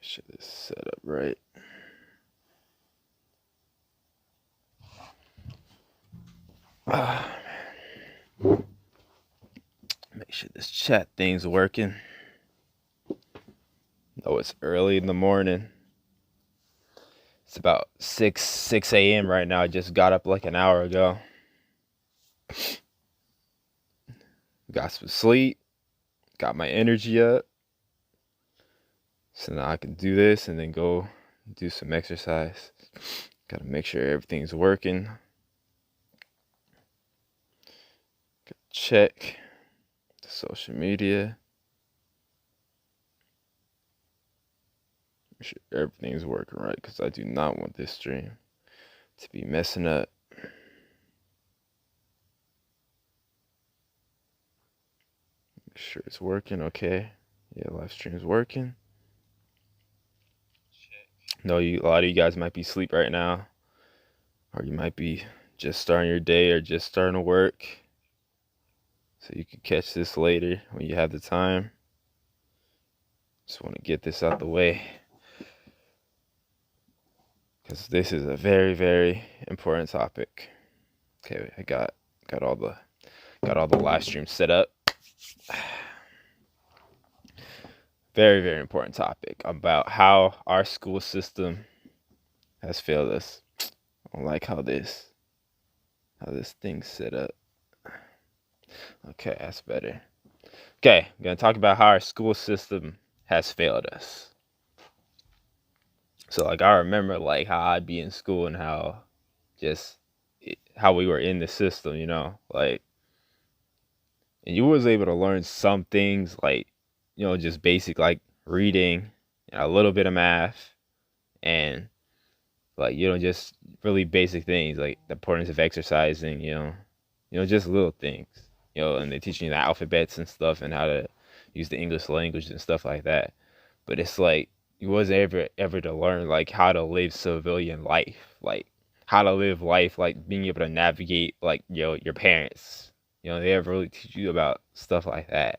Shit is set up right. Make sure this chat thing's working. Oh, it's early in the morning. It's about 6 a.m. right now. I just got up like an hour ago. Got some sleep. Got my energy up. So now I can do this and then go do some exercise. Gotta make sure everything's working. Gotta check the social media. Make sure everything's working right, because I do not want this stream to be messing up. Make sure it's working. Okay. Yeah, live stream's working. No, a lot of you guys might be asleep right now, or you might be just starting your day or just starting to work, so you can catch this later when you have the time. Just want to get this out the way, because this is a very, very important topic. Okay, I got all the live streams set up. Very, very important topic about how our school system has failed us. I don't like how this thing's set up. Okay, that's better. Okay, I'm gonna talk about how our school system has failed us. So like, I remember like how I'd be in school and how we were in the system, like, and you was able to learn some things, like, just basic, like reading, a little bit of math, and like, just really basic things like the importance of exercising, just little things, and they teaching you the alphabets and stuff and how to use the English language and stuff like that. But it's like you wasn't ever to learn like how to live civilian life, like how to live life, like being able to navigate, like, your parents. They ever really teach you about stuff like that.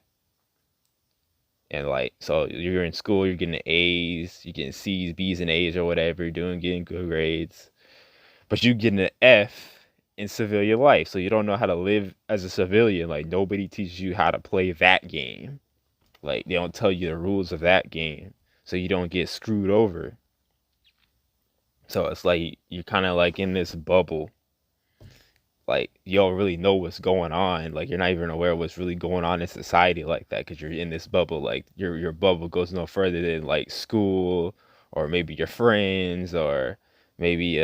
And like, so you're in school, you're getting A's, you're getting C's, B's, and A's or whatever, you're getting good grades, but you getting an F in civilian life. So you don't know how to live as a civilian. Like, nobody teaches you how to play that game. Like, they don't tell you the rules of that game, so you don't get screwed over. So it's like you're kind of like in this bubble. Like, you don't really know what's going on. Like, you're not even aware of what's really going on in society like that, because you're in this bubble. Like, your bubble goes no further than like school, or maybe your friends, or maybe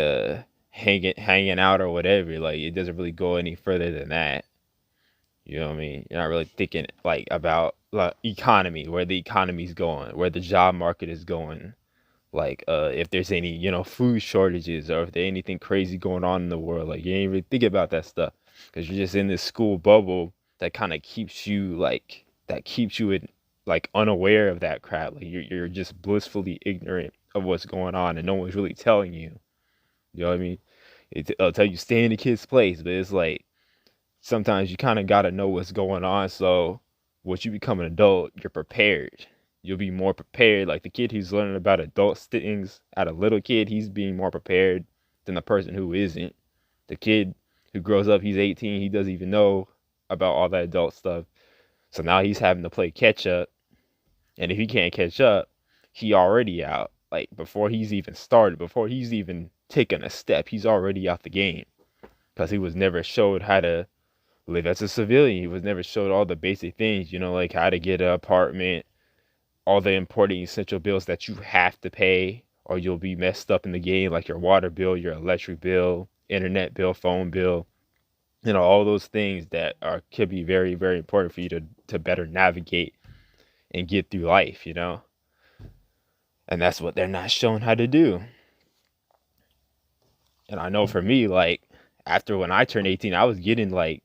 hanging out or whatever. Like, it doesn't really go any further than that. You know what I mean? You're not really thinking like about like economy, where the economy's going, where the job market is going. Like, if there's any, food shortages, or if there's anything crazy going on in the world. Like, you ain't really think about that stuff, because you're just in this school bubble that kind of keeps you in, like, unaware of that crap. Like, you're just blissfully ignorant of what's going on, and no one's really telling you. You know what I mean? It'll tell you stay in the kid's place, but it's like sometimes you kind of got to know what's going on, so once you become an adult, you're prepared. You'll be more prepared. Like, the kid who's learning about adult things at a little kid, he's being more prepared than the person who isn't. The kid who grows up, he's 18, he doesn't even know about all that adult stuff. So now he's having to play catch up. And if he can't catch up, he already out. Like, before he's even started, before he's even taken a step, he's already out the game. Because he was never showed how to live as a civilian. He was never showed all the basic things, like how to get an apartment, all the important essential bills that you have to pay, or you'll be messed up in the game, like your water bill, your electric bill, internet bill, phone bill, all those things that could be very, very important for you to better navigate and get through life, and that's what they're not showing how to do. And I know for me, like, after when I turned 18, I was getting like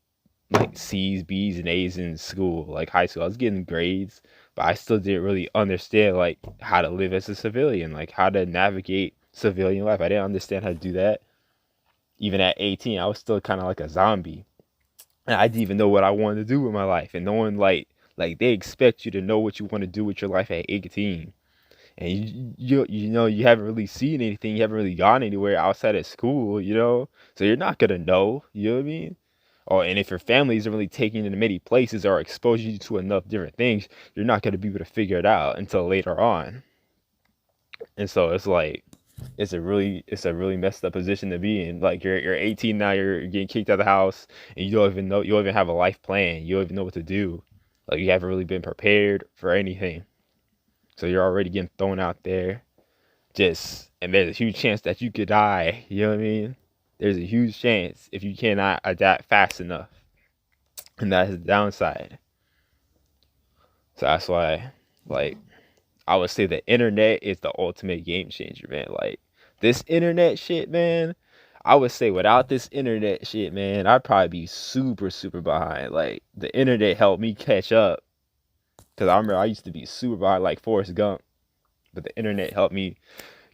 C's, B's, and A's in school, like high school. I was getting grades, but I still didn't really understand like how to live as a civilian, like how to navigate civilian life. I didn't understand how to do that. Even at 18, I was still kind of like a zombie, and I didn't even know what I wanted to do with my life. And no one, like they expect you to know what you want to do with your life at 18. and you haven't really seen anything, you haven't really gone anywhere outside of school, so you're not gonna know, you know what I mean? Or and if your family isn't really taking you to many places or expose you to enough different things, you're not gonna be able to figure it out until later on. And so it's like it's a really messed up position to be in. Like you're 18 now, you're getting kicked out of the house, and you don't even have a life plan. You don't even know what to do. Like you haven't really been prepared for anything. So you're already getting thrown out there. And there's a huge chance that you could die. You know what I mean? There's a huge chance if you cannot adapt fast enough, and that's the downside. So that's why, like, I would say the internet is the ultimate game changer, man. Like this internet shit, man. I would say without this internet shit, man, I'd probably be super, super behind. Like the internet helped me catch up because I remember I used to be super behind, like Forrest Gump, but the internet helped me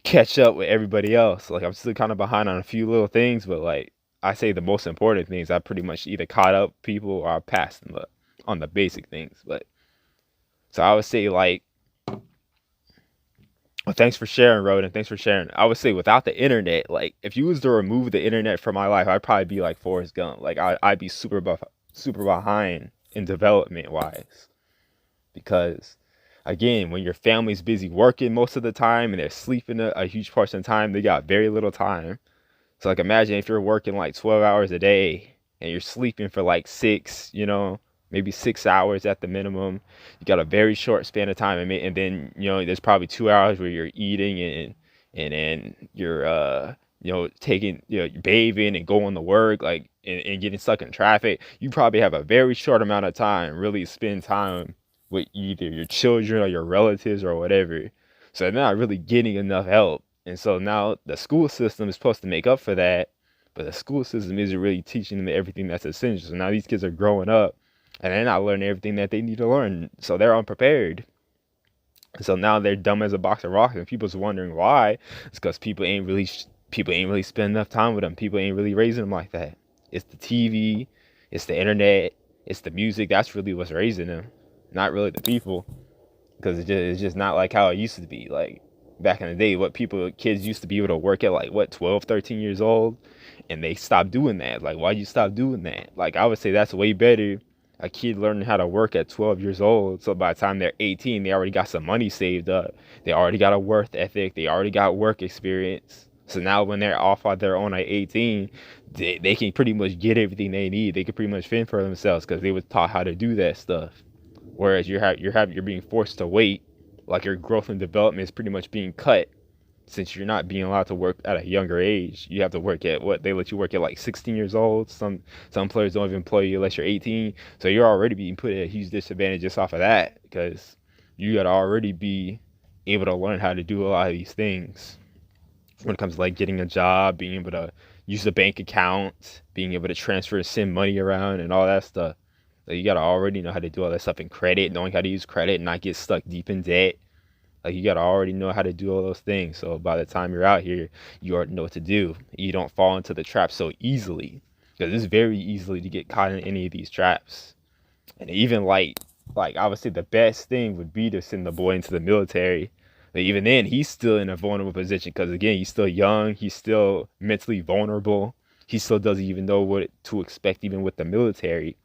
catch up with everybody else. Like I'm still kind of behind on a few little things, but like I say the most important things, I pretty much either caught up people or I passed them on the basic things. But so I would say like, well, thanks for sharing, Roden. Thanks for sharing. I would say without the internet, like if you was to remove the internet from my life, I'd probably be like Forrest Gump. Like I'd be super behind in development wise, because again, when your family's busy working most of the time and they're sleeping a huge portion of the time, they got very little time. So like imagine if you're working like 12 hours a day and you're sleeping for like six, maybe 6 hours at the minimum. You got a very short span of time, and then there's probably 2 hours where you're eating and then you're taking you're bathing and going to work, like and getting stuck in traffic. You probably have a very short amount of time really spend time with either your children or your relatives or whatever. So they're not really getting enough help. And so now the school system is supposed to make up for that, but the school system isn't really teaching them everything that's essential. So now these kids are growing up and they're not learning everything that they need to learn. So they're unprepared. So now they're dumb as a box of rocks, and people's wondering why. It's because people ain't really spend enough time with them. People ain't really raising them like that. It's the TV, it's the internet, it's the music. That's really what's raising them, not really the people. Because it's just not like how it used to be. Like back in the day, kids used to be able to work at like what 12, 13 years old, and they stopped doing that. Like why'd you stop doing that? Like I would say that's way better. A kid learning how to work at 12 years old, so by the time they're 18, they already got some money saved up. They already got a work ethic. They already got work experience. So now when they're off on their own at 18, they can pretty much get everything they need. They can pretty much fend for themselves because they was taught how to do that stuff. Whereas you're being forced to wait, like your growth and development is pretty much being cut since you're not being allowed to work at a younger age. You have to work at what they let you work at like 16 years old. Some employers don't even employ you unless you're 18. So you're already being put at a huge disadvantage just off of that, because you gotta already be able to learn how to do a lot of these things when it comes to like getting a job, being able to use the bank account, being able to transfer and send money around and all that stuff. Like you gotta already know how to do all that stuff in credit, knowing how to use credit and not get stuck deep in debt. Like you gotta already know how to do all those things. So by the time you're out here, you already know what to do. You don't fall into the trap so easily, because it's very easily to get caught in any of these traps. And even like I would say the best thing would be to send the boy into the military. But even then, he's still in a vulnerable position because again, he's still young. He's still mentally vulnerable. He still doesn't even know what to expect even with the military,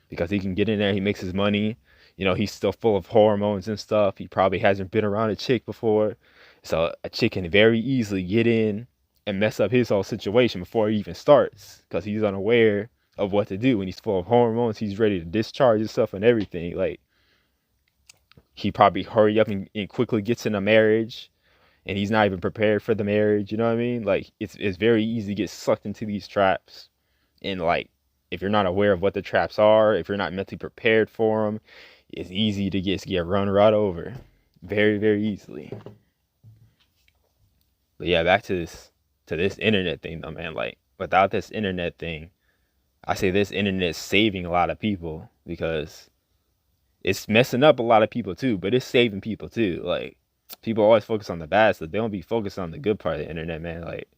because he can get in there, he makes his money. He's still full of hormones and stuff. He probably hasn't been around a chick before. So a chick can very easily get in and mess up his whole situation before he even starts, because he's unaware of what to do. When he's full of hormones, he's ready to discharge himself and everything. Like he probably hurry up and quickly gets in a marriage, and he's not even prepared for the marriage. You know what I mean? Like it's very easy to get sucked into these traps. And like if you're not aware of what the traps are, if you're not mentally prepared for them, it's easy to get run right over, very, very easily. But yeah, back to this internet thing though, man. Like without this internet thing, I say this internet's saving a lot of people, because it's messing up a lot of people too, but it's saving people too. Like people always focus on the bad stuff. They don't be focused on the good part of the internet, man. Like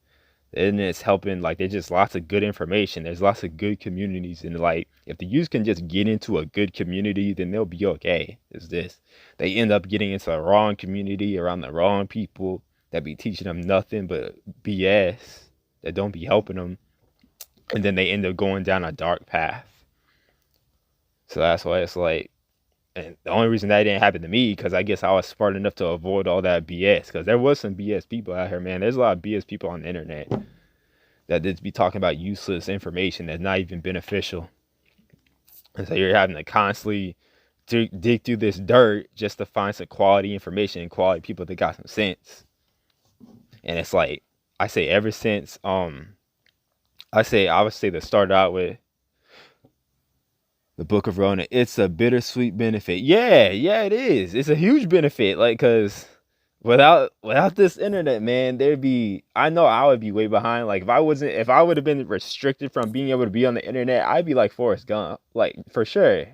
The internet's helping. Like, there's just lots of good information. There's lots of good communities, and like, if the youth can just get into a good community, then they'll be okay. Is this? They end up getting into the wrong community around the wrong people that be teaching them nothing but BS that don't be helping them, and then they end up going down a dark path. So that's why it's like, and the only reason that didn't happen to me, because I guess I was smart enough to avoid all that BS. Because there was some BS people out here, man. There's a lot of BS people on the internet that just be talking about useless information that's not even beneficial. And so you're having to constantly dig through this dirt just to find some quality information and quality people that got some sense. And it's like, I say ever since I would say that started out with the Book of Rona, it's a bittersweet benefit. Yeah, it is. It's a huge benefit. Like, cause without this internet, man, I know I would be way behind. Like, if I would have been restricted from being able to be on the internet, I'd be like Forrest Gump. Like, for sure.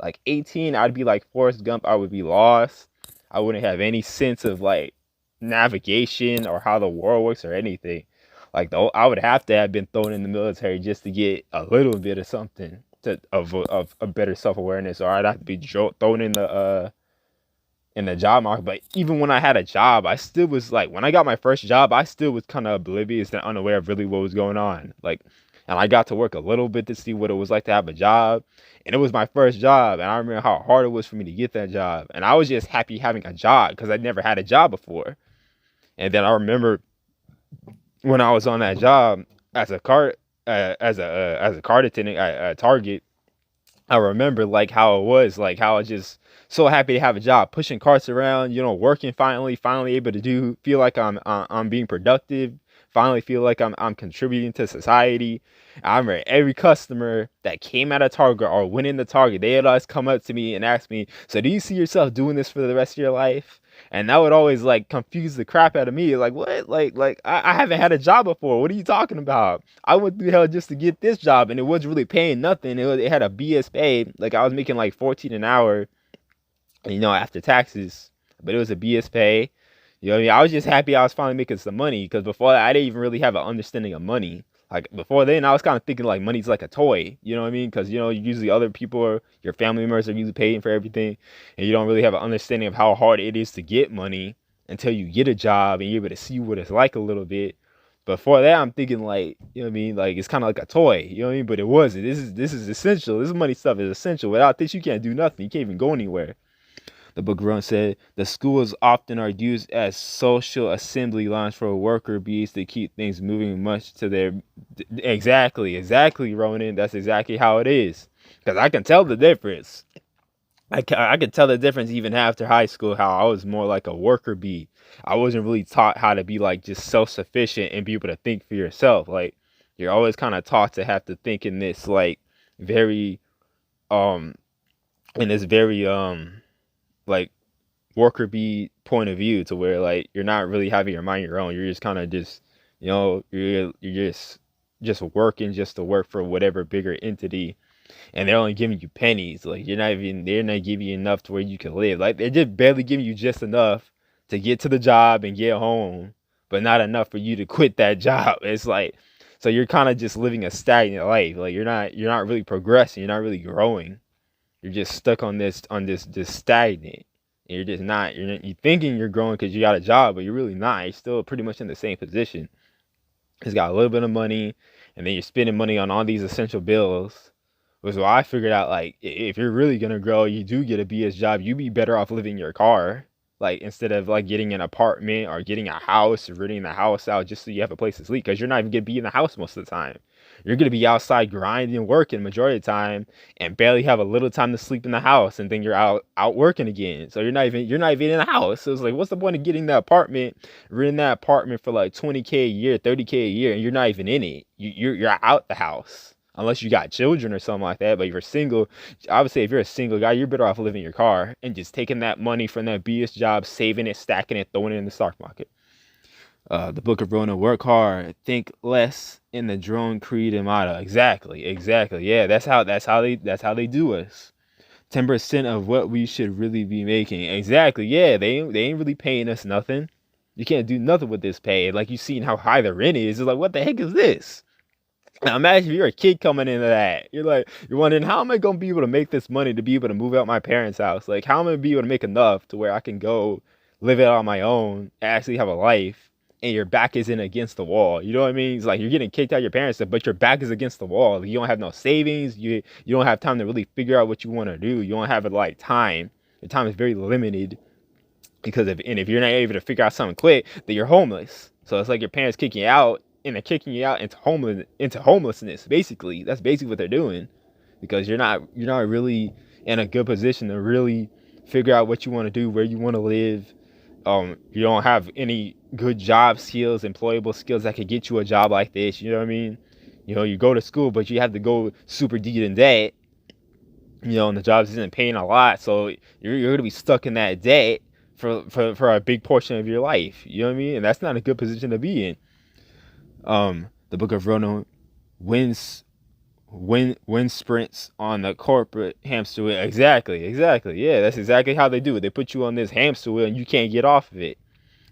Like 18, I'd be like Forrest Gump. I would be lost. I wouldn't have any sense of like navigation or how the world works or anything. Like, I would have to have been thrown in the military just to get a little bit of something of a better self-awareness, or I'd have to be thrown in the job market. But even when I had a job, I still was like, when I got my first job, I still was kind of oblivious and unaware of really what was going on. Like, and I got to work a little bit to see what it was like to have a job, and it was my first job, and I remember how hard it was for me to get that job, and I was just happy having a job because I'd never had a job before. And then I remember when I was on that job as a cart attendant at Target, I remember like how it was, like how I was just so happy to have a job, pushing carts around, working, finally able to feel like I'm being productive, finally feel like I'm contributing to society. I remember every customer that came out of Target or went into Target, they would always come up to me and ask me, "So do you see yourself doing this for the rest of your life?" And that would always like confuse the crap out of me. Like, what? Like I haven't had a job before. What are you talking about? I went through hell just to get this job, and it wasn't really paying nothing. It had a BS pay. Like, I was making like 14 an hour, after taxes, but it was a BS pay. You know what I mean? I was just happy I was finally making some money, because before that, I didn't even really have an understanding of money. Like, before then, I was kind of thinking like money's like a toy. You know what I mean? Because, usually other people or your family members are usually paying for everything, and you don't really have an understanding of how hard it is to get money until you get a job and you're able to see what it's like a little bit. Before that, I'm thinking like, you know what I mean? Like, it's kind of like a toy, you know what I mean? But it wasn't. This is essential. This money stuff is essential. Without this, you can't do nothing. You can't even go anywhere. The book Run said, the schools often are used as social assembly lines for worker bees to keep things moving much to their... Exactly, Ronan. That's exactly how it is. Because I can tell the difference. I could tell the difference even after high school, how I was more like a worker bee. I wasn't really taught how to be like just self-sufficient and be able to think for yourself. Like, you're always kind of taught to have to think in this like very like worker bee point of view, to where like you're not really having your mind your own. You're just kind of just, you're just working just to work for whatever bigger entity, and they're only giving you pennies. Like, they're not giving you enough to where you can live. Like, they're just barely giving you just enough to get to the job and get home, but not enough for you to quit that job. It's like, so you're kind of just living a stagnant life. Like, you're not really progressing. You're not really growing. You're just stuck on this stagnant. And you're just not. You're thinking you're growing because you got a job, but you're really not. You're still pretty much in the same position. It's got a little bit of money, and then you're spending money on all these essential bills. Was why I figured out, like, if you're really gonna grow, you do get a BS job, you'd be better off living in your car. Like, instead of like getting an apartment or getting a house or renting the house out just so you have a place to sleep, because you're not even gonna be in the house most of the time. You're gonna be outside grinding and working majority of the time, and barely have a little time to sleep in the house, and then you're out working again. So you're not even in the house. So it's like, what's the point of getting that apartment, renting that apartment for like $20K a year, $30K a year, and you're not even in it? You're out the house. Unless you got children or something like that. But if you're single, I would say if you're a single guy, you're better off living in your car and just taking that money from that BS job, saving it, stacking it, throwing it in the stock market. The Book of Rona, work hard, think less, in the drone creed and motto. Exactly. Yeah, that's how they do us. 10% of what we should really be making. Exactly. Yeah, they ain't really paying us nothing. You can't do nothing with this pay. Like, you seen how high the rent is. It's like, what the heck is this? Now imagine if you're a kid coming into that. You're wondering, how am I gonna be able to make this money to be able to move out my parents' house? Like, how am I gonna be able to make enough to where I can go live it on my own, actually have a life, and your back isn't against the wall? You know what I mean? It's like you're getting kicked out of your parents' stuff, but your back is against the wall. Like, you don't have no savings. You don't have time to really figure out what you want to do. You don't have like time. Your time is very limited because if you're not able to figure out something quick, then you're homeless. So it's like your parents kicking you out, and they're kicking you out into homelessness. Basically, that's basically what they're doing, because you're not really in a good position to really figure out what you want to do, where you want to live. You don't have any good job skills, employable skills that could get you a job like this. You know what I mean? You go to school, but you have to go super deep in debt. And the jobs isn't paying a lot, so you're gonna be stuck in that debt for a big portion of your life. You know what I mean? And that's not a good position to be in. The Book of Rono wins sprints on the corporate hamster wheel. Exactly. Yeah, that's exactly how they do it. They put you on this hamster wheel and you can't get off of it.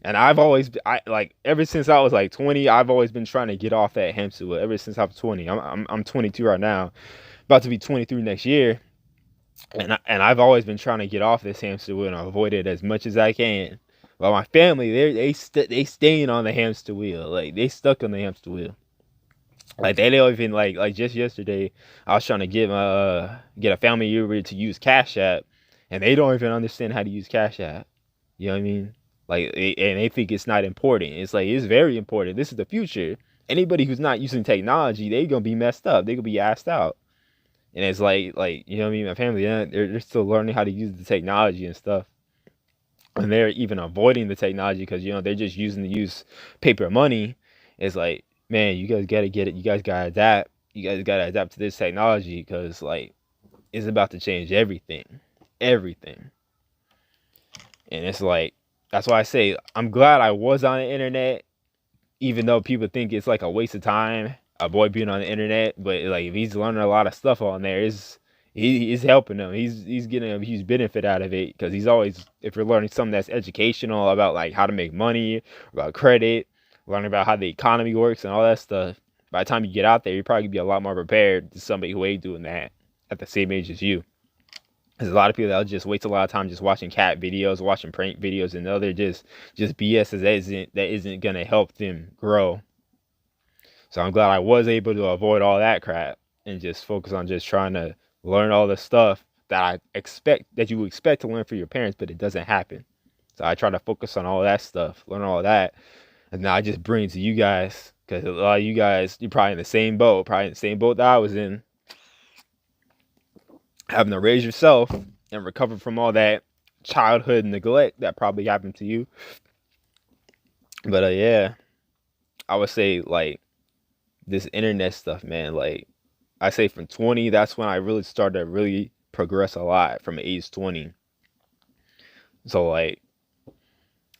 And ever since I was like 20, I've always been trying to get off that hamster wheel. Ever since I was 20, I'm 22 right now, about to be 23 next year. And I've always been trying to get off this hamster wheel and avoid it as much as I can. Well, my family, they staying on the hamster wheel. Like, they stuck on the hamster wheel. Like, they don't even like just yesterday, I was trying to get a family member to use Cashapp, and they don't even understand how to use Cashapp. You know what I mean? Like, and they think it's not important. It's like, it's very important. This is the future. Anybody who's not using technology, they gonna be messed up. They gonna be asked out. And it's like you know what I mean? My family, they're still learning how to use the technology and stuff. And they're even avoiding the technology because, they're just use paper money. It's like, man, you guys gotta get it. You guys gotta adapt. You guys gotta adapt to this technology, because like, it's about to change everything. And it's like, that's why I say I'm glad I was on the internet, even though people think it's like a waste of time, a boy being on the internet. But like, if he's learning a lot of stuff on there, he's helping them. He's getting a huge benefit out of it, because if you're learning something that's educational about like how to make money, about credit, learning about how the economy works and all that stuff, by the time you get out there, you're probably gonna be a lot more prepared to somebody who ain't doing that at the same age as you. There's a lot of people that'll just waste a lot of time just watching cat videos, watching prank videos, and other just BS that isn't gonna help them grow. So I'm glad I was able to avoid all that crap and just focus on just trying to learn all the stuff that you would expect to learn for your parents, but it doesn't happen. So I try to focus on all that stuff, learn all that, and now I just bring it to you guys, because a lot of you guys, you're probably in the same boat, that I was in, having to raise yourself and recover from all that childhood neglect that probably happened to you. But yeah, I would say like, this internet stuff, man, like, I say from 20, that's when I really started to really progress a lot, from age 20. So like,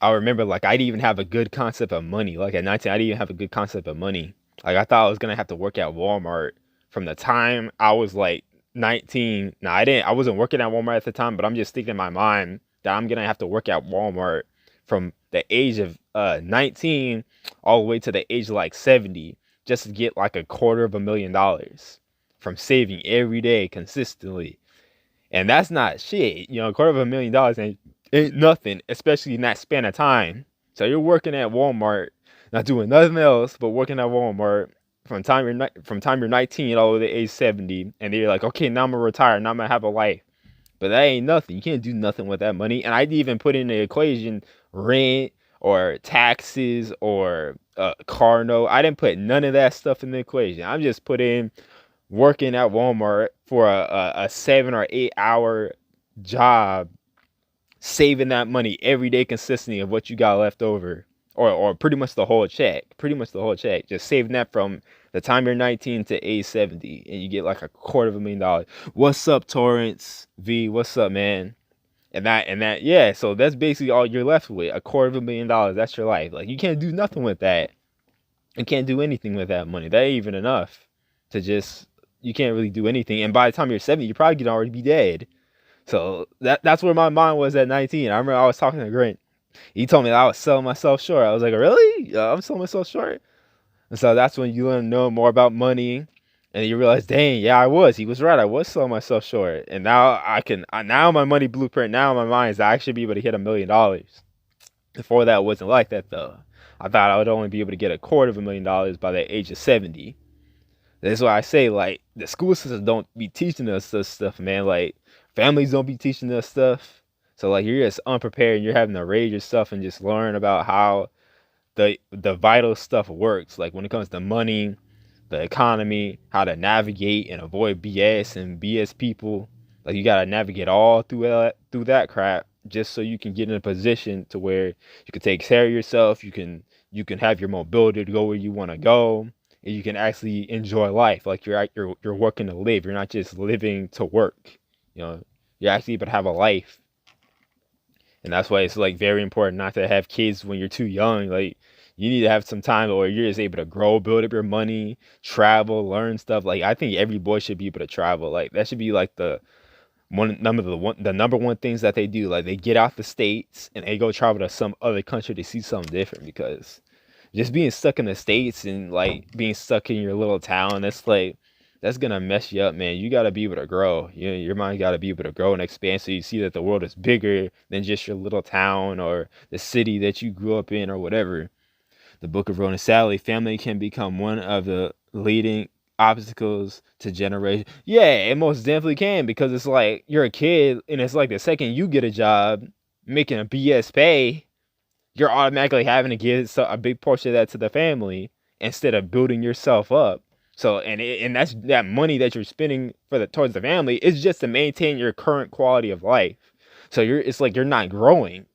I remember like, I didn't even have a good concept of money. Like, at 19, I didn't even have a good concept of money. Like, I thought I was gonna have to work at Walmart from the time I was like 19. Now, I wasn't working at Walmart at the time, but I'm just thinking in my mind that I'm gonna have to work at Walmart from the age of 19 all the way to the age of like 70, just to get like $250,000 from saving every day consistently. And that's not shit. $250,000 ain't nothing, especially in that span of time. So you're working at Walmart, not doing nothing else but working at Walmart from time you're 19 all the way to age 70, and then you're like, okay, now I'm gonna retire, now I'm gonna have a life. But that ain't nothing. You can't do nothing with that money. And I didn't even put in the equation rent or taxes or car note. I didn't put none of that stuff in the equation. I'm just put in working at Walmart for a 7 or 8 hour job, saving that money every day consistently of what you got left over, or pretty much the whole check, just saving that from the time you're 19 to age 70, and you get like $250,000. What's up, Torrance V? What's up, man? And that, yeah. So that's basically all you're left with, $250,000. That's your life. Like, you can't do nothing with that. You can't do anything with that money. That ain't even enough to just. You can't really do anything. And by the time you're 70, you're probably gonna already be dead. So that's where my mind was at 19. I remember I was talking to Grant. He told me that I was selling myself short. I was like, really? I'm selling myself short? And so that's when you learn to know more about money, and you realize, dang, yeah, I was. He was right. I was selling myself short, and now now my money blueprint. Now in my mind is I should be able to hit $1 million. Before that, it wasn't like that though. I thought I would only be able to get $250,000 by the age of 70. That's why I say, like, the school systems don't be teaching us this stuff, man. Like, families don't be teaching us stuff. So like you're just unprepared and you're having to raise yourself and just learn about how the vital stuff works. Like when it comes to money, the economy, how to navigate and avoid BS and BS people. Like you gotta navigate all through that crap just so you can get in a position to where you can take care of yourself. You can have your mobility to go where you want to go, and you can actually enjoy life. Like you're working to live. You're not just living to work. You know, you're actually able to have a life. And that's why it's like very important not to have kids when you're too young. Like you need to have some time where you're just able to grow, build up your money, travel, learn stuff. Like I think every boy should be able to travel. Like that should be like the number one things that they do. Like they get out the states and they go travel to some other country to see something different, because just being stuck in the states and like being stuck in your little town, that's gonna mess you up, man. You gotta be able to grow. Your mind gotta be able to grow and expand, so you see that the world is bigger than just your little town or the city that you grew up in or whatever. The Book of Ronan Sally, family can become one of the leading obstacles to generation. Yeah, it most definitely can, because it's like you're a kid and it's like the second you get a job making a BS pay, you're automatically having to give a big portion of that to the family instead of building yourself up. So and that's that money that you're spending towards the family is just to maintain your current quality of life. So it's like you're not growing.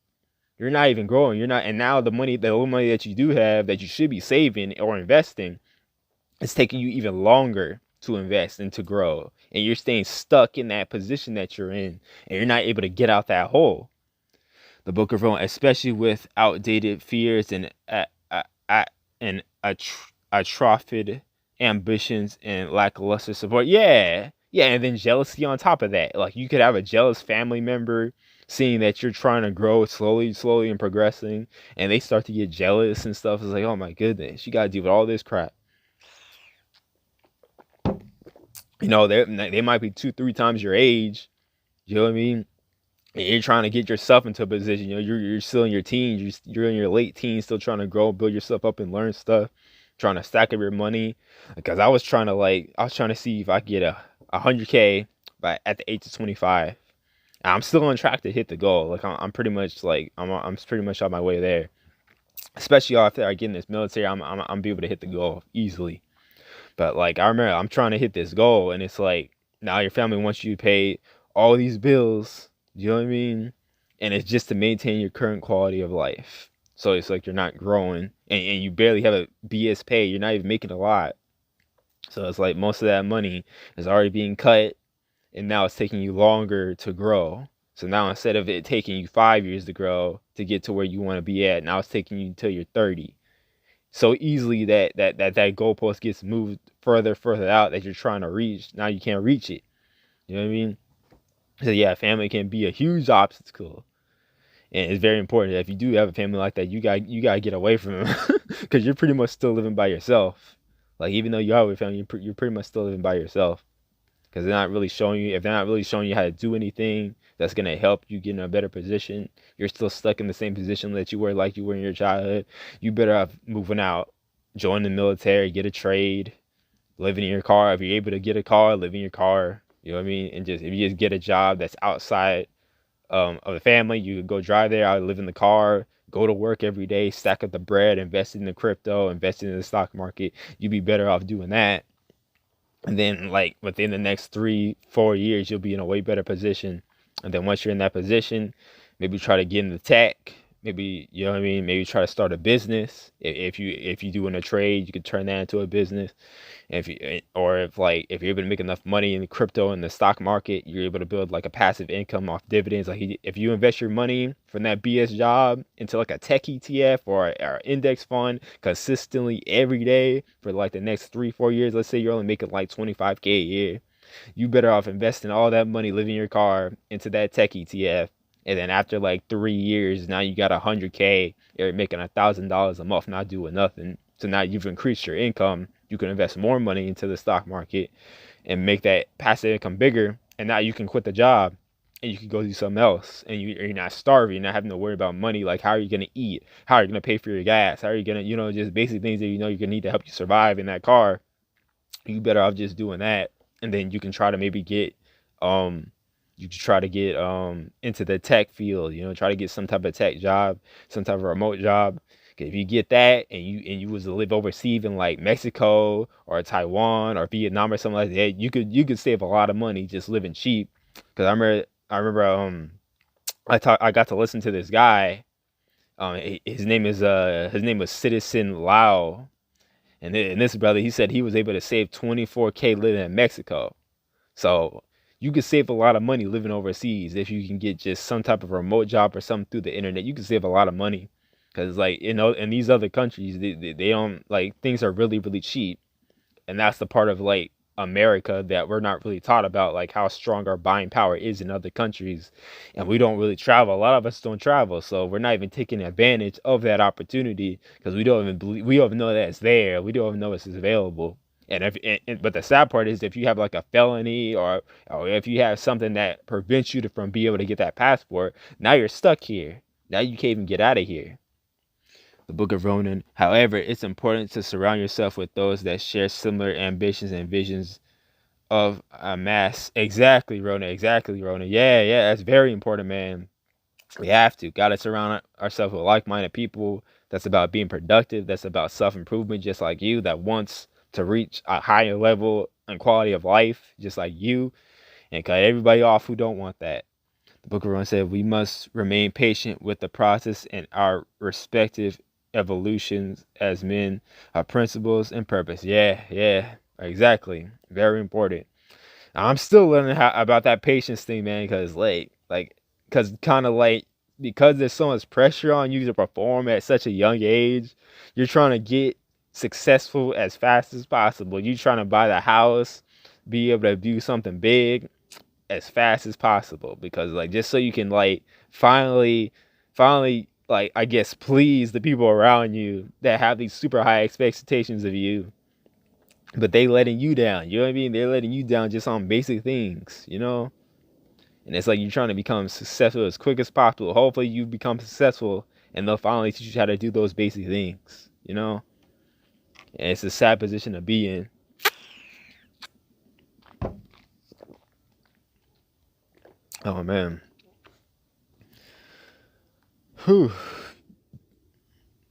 You're not even growing. You're not, and now the little money that you do have that you should be saving or investing, it's taking you even longer to invest and to grow. And you're staying stuck in that position that you're in, and you're not able to get out that hole. The Book of Rome, especially with outdated fears and atrophied ambitions and lackluster support. Yeah, yeah, and then jealousy on top of that. Like you could have a jealous family member seeing that you're trying to grow slowly and progressing, and they start to get jealous and stuff. It's like, oh my goodness, you gotta deal with all this crap. You know, they might be 2-3 times your age. You know what I mean? You're trying to get yourself into a position. You know, you're still in your teens. You're in your late teens, still trying to grow, build yourself up, and learn stuff. Trying to stack up your money, because I was trying to see if I could get a 100K at the age of 25. I'm still on track to hit the goal. Like I'm pretty much I'm pretty much on my way there. Especially after I get in this military, I'm be able to hit the goal easily. But like I remember, I'm trying to hit this goal, and it's like now your family wants you to pay all these bills. You know what I mean? And it's just to maintain your current quality of life. So it's like you're not growing, and you barely have a BS pay. You're not even making a lot. So it's like most of that money is already being cut, and now it's taking you longer to grow. So now instead of it taking you 5 years to grow to get to where you want to be at, now it's taking you until you're 30. So easily that goalpost gets moved further out that you're trying to reach. Now you can't reach it. You know what I mean? So yeah, family can be a huge obstacle, and it's very important that if you do have a family like that, you gotta get away from them, because you're pretty much still living by yourself. Like even though you have a family, you're pretty much still living by yourself, because they're not really showing you. If they're not really showing you how to do anything that's gonna help you get in a better position, you're still stuck in the same position that you were in your childhood. You better off moving out, join the military, get a trade, living in your car. If you're able to get a car, live in your car. You know what I mean? And if you just get a job that's outside of the family, you could go drive there, I live in the car, go to work every day, stack up the bread, invest in the crypto, invest in the stock market. You'd be better off doing that. And then like within the next 3-4 years, you'll be in a way better position. And then once you're in that position, maybe try to get into tech. Maybe, you know what I mean? Maybe try to start a business. If you doing a trade, you could turn that into a business. And if you're able to make enough money in the crypto and the stock market, you're able to build like a passive income off dividends. Like if you invest your money from that BS job into like a tech ETF or index fund consistently every day for like the next 3-4 years, let's say you're only making like 25K a year, you better off investing all that money, living your car into that tech ETF, And then after like 3 years, now you got 100K. You're making $1,000 a month, not doing nothing. So now you've increased your income. You can invest more money into the stock market and make that passive income bigger. And now you can quit the job and you can go do something else. And you're not starving. You're not having to worry about money. Like, how are you going to eat? How are you going to pay for your gas? How are you going to, just basic things that you're going to need to help you survive in that car. You better off just doing that. And then you can try to maybe get, into the tech field, try to get some type of tech job, some type of remote job. If you get that and you was to live overseas in like Mexico or Taiwan or Vietnam or something like that, you could save a lot of money just living cheap. Because I remember I got to listen to this guy. His name was Citizen Lau, and this brother, he said he was able to save 24K living in Mexico. So you can save a lot of money living overseas if you can get just some type of remote job or something through the internet. You can save a lot of money because, like, in these other countries, they don't, like, things are really, really cheap. And that's the part of, like, America that we're not really taught about, like how strong our buying power is in other countries. And we don't really travel. A lot of us don't travel. So we're not even taking advantage of that opportunity because we don't even know that it's there. We don't even know it's available. But the sad part is if you have like a felony or if you have something that prevents you from being able to get that passport, now you're stuck here. Now you can't even get out of here. The Book of Ronan. However, it's important to surround yourself with those that share similar ambitions and visions of a mass. Exactly, Ronan. Exactly, Ronan. Yeah, that's very important, man. We have to. Got to surround ourselves with like-minded people. That's about being productive. That's about self-improvement, just like you, that wants to reach a higher level and quality of life, just like you, and cut everybody off who don't want that. The Book of Ronan said we must remain patient with the process and our respective evolutions as men, our principles and purpose. Yeah, exactly. Very important. I'm still learning about that patience thing, man, because because there's so much pressure on you to perform at such a young age, you're trying to get successful as fast as possible. You're trying to buy the house, be able to do something big as fast as possible, because like just so you can like finally like I guess please the people around you that have these super high expectations of you, but they letting you down. You know what I mean? They're letting you down just on basic things, And it's like you're trying to become successful as quick as possible. Hopefully you become successful and they'll finally teach you how to do those basic things, And it's a sad position to be in. Oh man. Whew.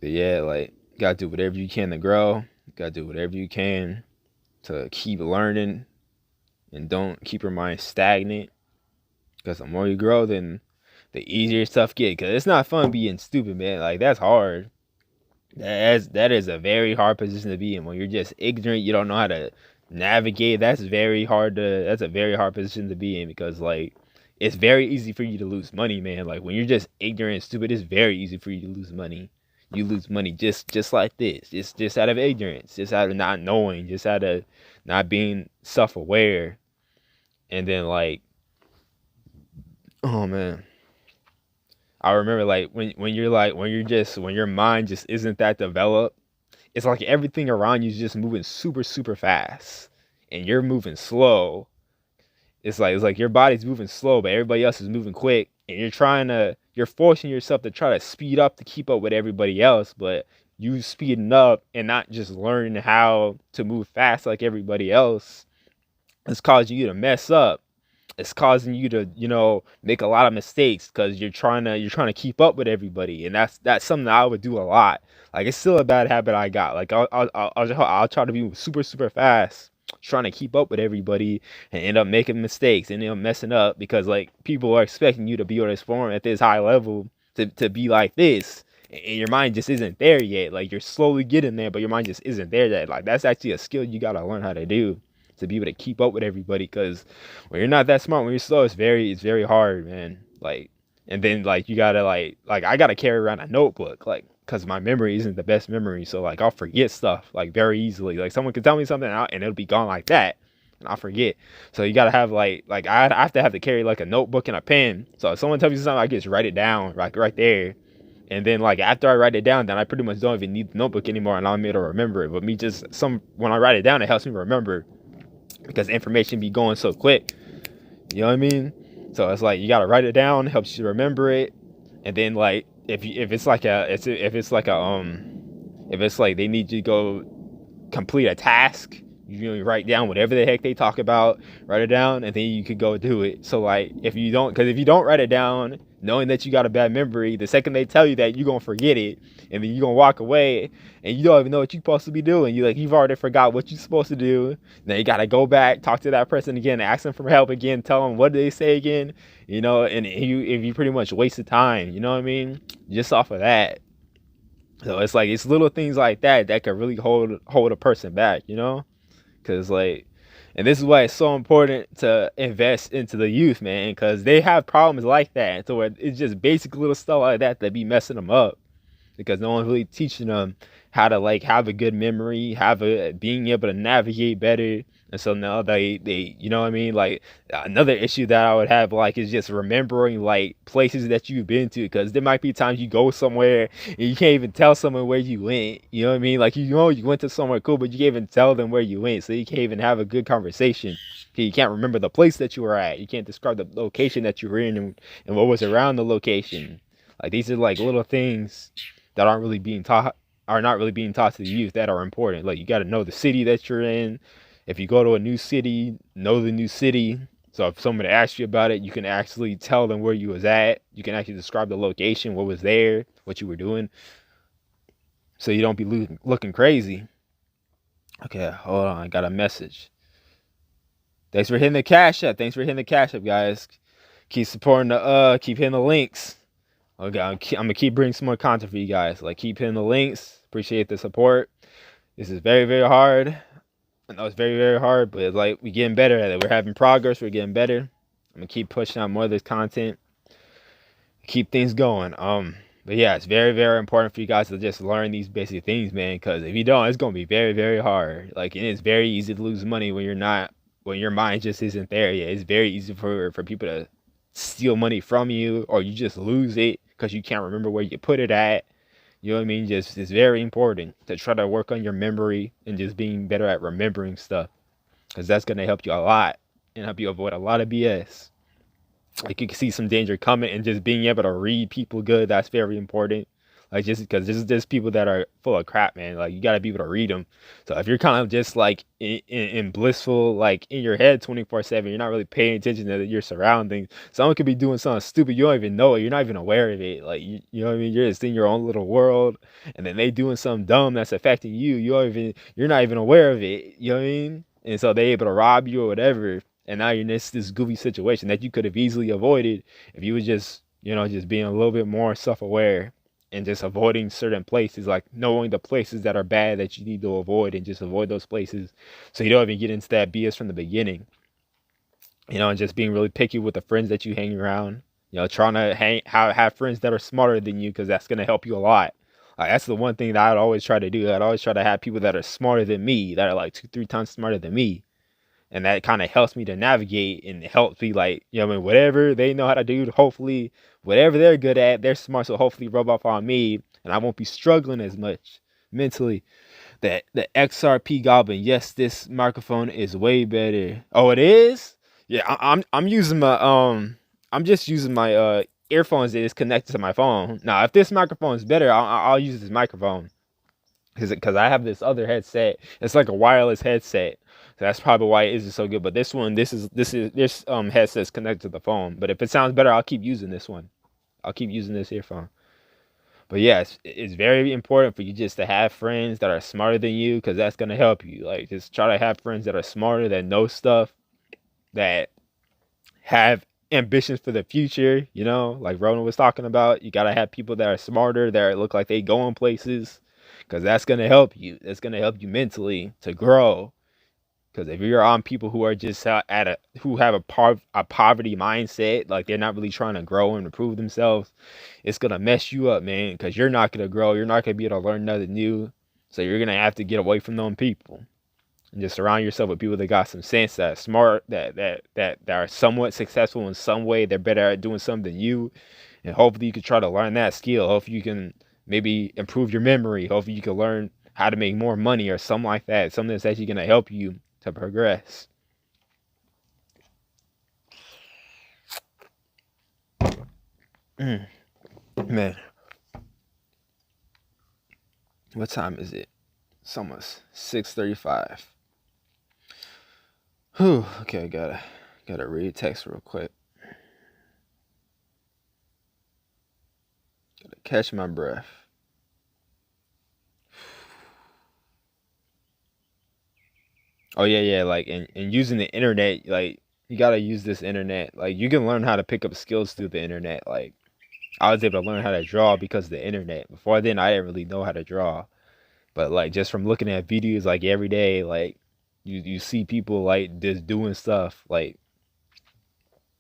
But yeah, like, gotta do whatever you can to grow. Gotta do whatever you can to keep learning and don't keep your mind stagnant. Because the more you grow, then the easier stuff gets. Because it's not fun being stupid, man. Like, that's hard. That is a very hard position to be in. When you're just ignorant, you don't know how to navigate. That's a very hard position to be in, because like it's very easy for you to lose money, man. Like when you're just ignorant and stupid, it's very easy for you to lose money. You lose money just like this. Just out of ignorance, just out of not knowing, just out of not being self-aware. And then like, oh man, I remember like when your mind just isn't that developed, it's like everything around you is just moving super, super fast and you're moving slow. It's like your body's moving slow, but everybody else is moving quick, and you're forcing yourself to try to speed up to keep up with everybody else, but you speeding up and not just learning how to move fast like everybody else. It's causing you to mess up. It's causing you to, make a lot of mistakes because you're trying to keep up with everybody, and that's something that I would do a lot. Like it's still a bad habit I got. Like I'll try to be super, super fast, trying to keep up with everybody, and end up making mistakes and end up messing up because like people are expecting you to be able to perform at this high level to be like this, and your mind just isn't there yet. Like you're slowly getting there, but your mind just isn't there yet. Like that's actually a skill you gotta learn how to do, to be able to keep up with everybody, because when you're not that smart, when you're slow, it's very hard, man. Like, and then like you gotta like I gotta carry around a notebook, like, because my memory isn't the best memory, so like I'll forget stuff like very easily. Like someone can tell me something out and it'll be gone like that. and I forget. So you gotta have like I have to carry like a notebook and a pen. So if someone tells me something, I just write it down like right there. And then like after I write it down, then I pretty much don't even need the notebook anymore, and I'm able to remember it. But me just when I write it down, it helps me remember because information be going so quick. You know what I mean? So it's like you gotta write it down, helps you remember it, and then like if it's like they need you to go complete a task, you write down whatever the heck they talk about, write it down, and then you could go do it. So like if you don't write it down, knowing that you got a bad memory, the second they tell you that, you're gonna forget it, and then you're gonna walk away and you don't even know what you're supposed to be doing. You've already forgot what you're supposed to do. Then you gotta go back, talk to that person again, ask them for help again, tell them what did they say again, and if you pretty much wasted time, you know what I mean, just off of that. So it's like it's little things like that that can really hold a person back, because like, and this is why it's so important to invest into the youth, man, because they have problems like that. So it's just basic little stuff like that be messing them up, because no one's really teaching them how to like have a good memory, being able to navigate better. And so now they you know what I mean? Like another issue that I would have like is just remembering like places that you've been to, because there might be times you go somewhere and you can't even tell someone where you went. You know what I mean? Like you went to somewhere cool, but you can't even tell them where you went, so you can't even have a good conversation. You can't remember the place that you were at. You can't describe the location that you were in and what was around the location. Like these are like little things that are not really being taught to the youth that are important. Like you got to know the city that you're in. If you go to a new city, know the new city. So if someone asks you about it, you can actually tell them where you was at. You can actually describe the location, what was there, what you were doing, so you don't be looking crazy. Okay, hold on, I got a message. Thanks for hitting the Cashapp. Thanks for hitting the Cashapp, guys. Keep supporting keep hitting the links. Okay, I'm gonna keep bringing some more content for you guys. Like, keep hitting the links. Appreciate the support. This is very, very hard. I know it's very, very hard, but it's like we're getting better at it. We're having progress. We're getting better. I'm gonna keep pushing out more of this content. Keep things going. But yeah, it's very, very important for you guys to just learn these basic things, man. Because if you don't, it's gonna be very, very hard. Like, and it's very easy to lose money when your mind just isn't there yet. It's very easy for people to steal money from you, or you just lose it because you can't remember where you put it at. You know what I mean? Just it's very important to try to work on your memory and just being better at remembering stuff, because that's gonna help you a lot and help you avoid a lot of BS. Like you can see some danger coming, and just being able to read people good, that's very important. Like, just because there's people that are full of crap, man. Like, you gotta be able to read them. So if you're kind of just like in blissful, like in your head 24/7, you're not really paying attention to your surroundings. Someone could be doing something stupid, you don't even know it. You're not even aware of it. Like, you know what I mean? You're just in your own little world, and then they doing something dumb that's affecting you. You're not even aware of it. You know what I mean? And so they able to rob you or whatever, and now you're in this goofy situation that you could have easily avoided if you was just just being a little bit more self-aware and just avoiding certain places, like knowing the places that are bad that you need to avoid, and just avoid those places so you don't even get into that BS from the beginning. And just being really picky with the friends that you hang around. Trying to have friends that are smarter than you, because that's going to help you a lot. Like, that's the one thing that I'd always try to do. I'd always try to have people that are smarter than me, that are like 2-3 times smarter than me. And that kind of helps me to navigate, and helps me, like, whatever they know how to do, hopefully whatever they're good at, they're smart, so hopefully rub off on me, and I won't be struggling as much mentally. The XRP Goblin, yes, this microphone is way better. Oh, it is? Yeah, I'm using my I'm just using my earphones that is connected to my phone. Now, if this microphone is better, I'll use this microphone, because I have this other headset. It's like a wireless headset. So that's probably why it isn't so good. But this headset's connected to the phone. But if it sounds better, I'll keep using this one. I'll keep using this earphone. But yeah, it's very important for you just to have friends that are smarter than you, because that's gonna help you. Like, just try to have friends that are smarter, that know stuff, that have ambitions for the future. Like Ronan was talking about, you gotta have people that are smarter, that look like they going places, because that's gonna help you. That's gonna help you mentally to grow. Because if you're on people who are just who have a poverty mindset, like they're not really trying to grow and improve themselves, it's gonna mess you up, man. Because you're not gonna grow, you're not gonna be able to learn nothing new, so you're gonna have to get away from them people. and just surround yourself with people that got some sense, that are smart, that are somewhat successful in some way. They're better at doing something than you, and hopefully you can try to learn that skill. Hopefully you can maybe improve your memory. Hopefully you can learn how to make more money or something like that. Something that's actually going to help you to progress. Man, what time is it? It's almost 6:35. Whew. Okay, I gotta read text real quick. Gotta catch my breath. Oh yeah, like and using the internet, like you gotta use this internet. Like you can learn how to pick up skills through the internet. Like I was able to learn how to draw because of the internet. Before then I didn't really know how to draw. But like just from looking at videos like every day, like you see people like just doing stuff, like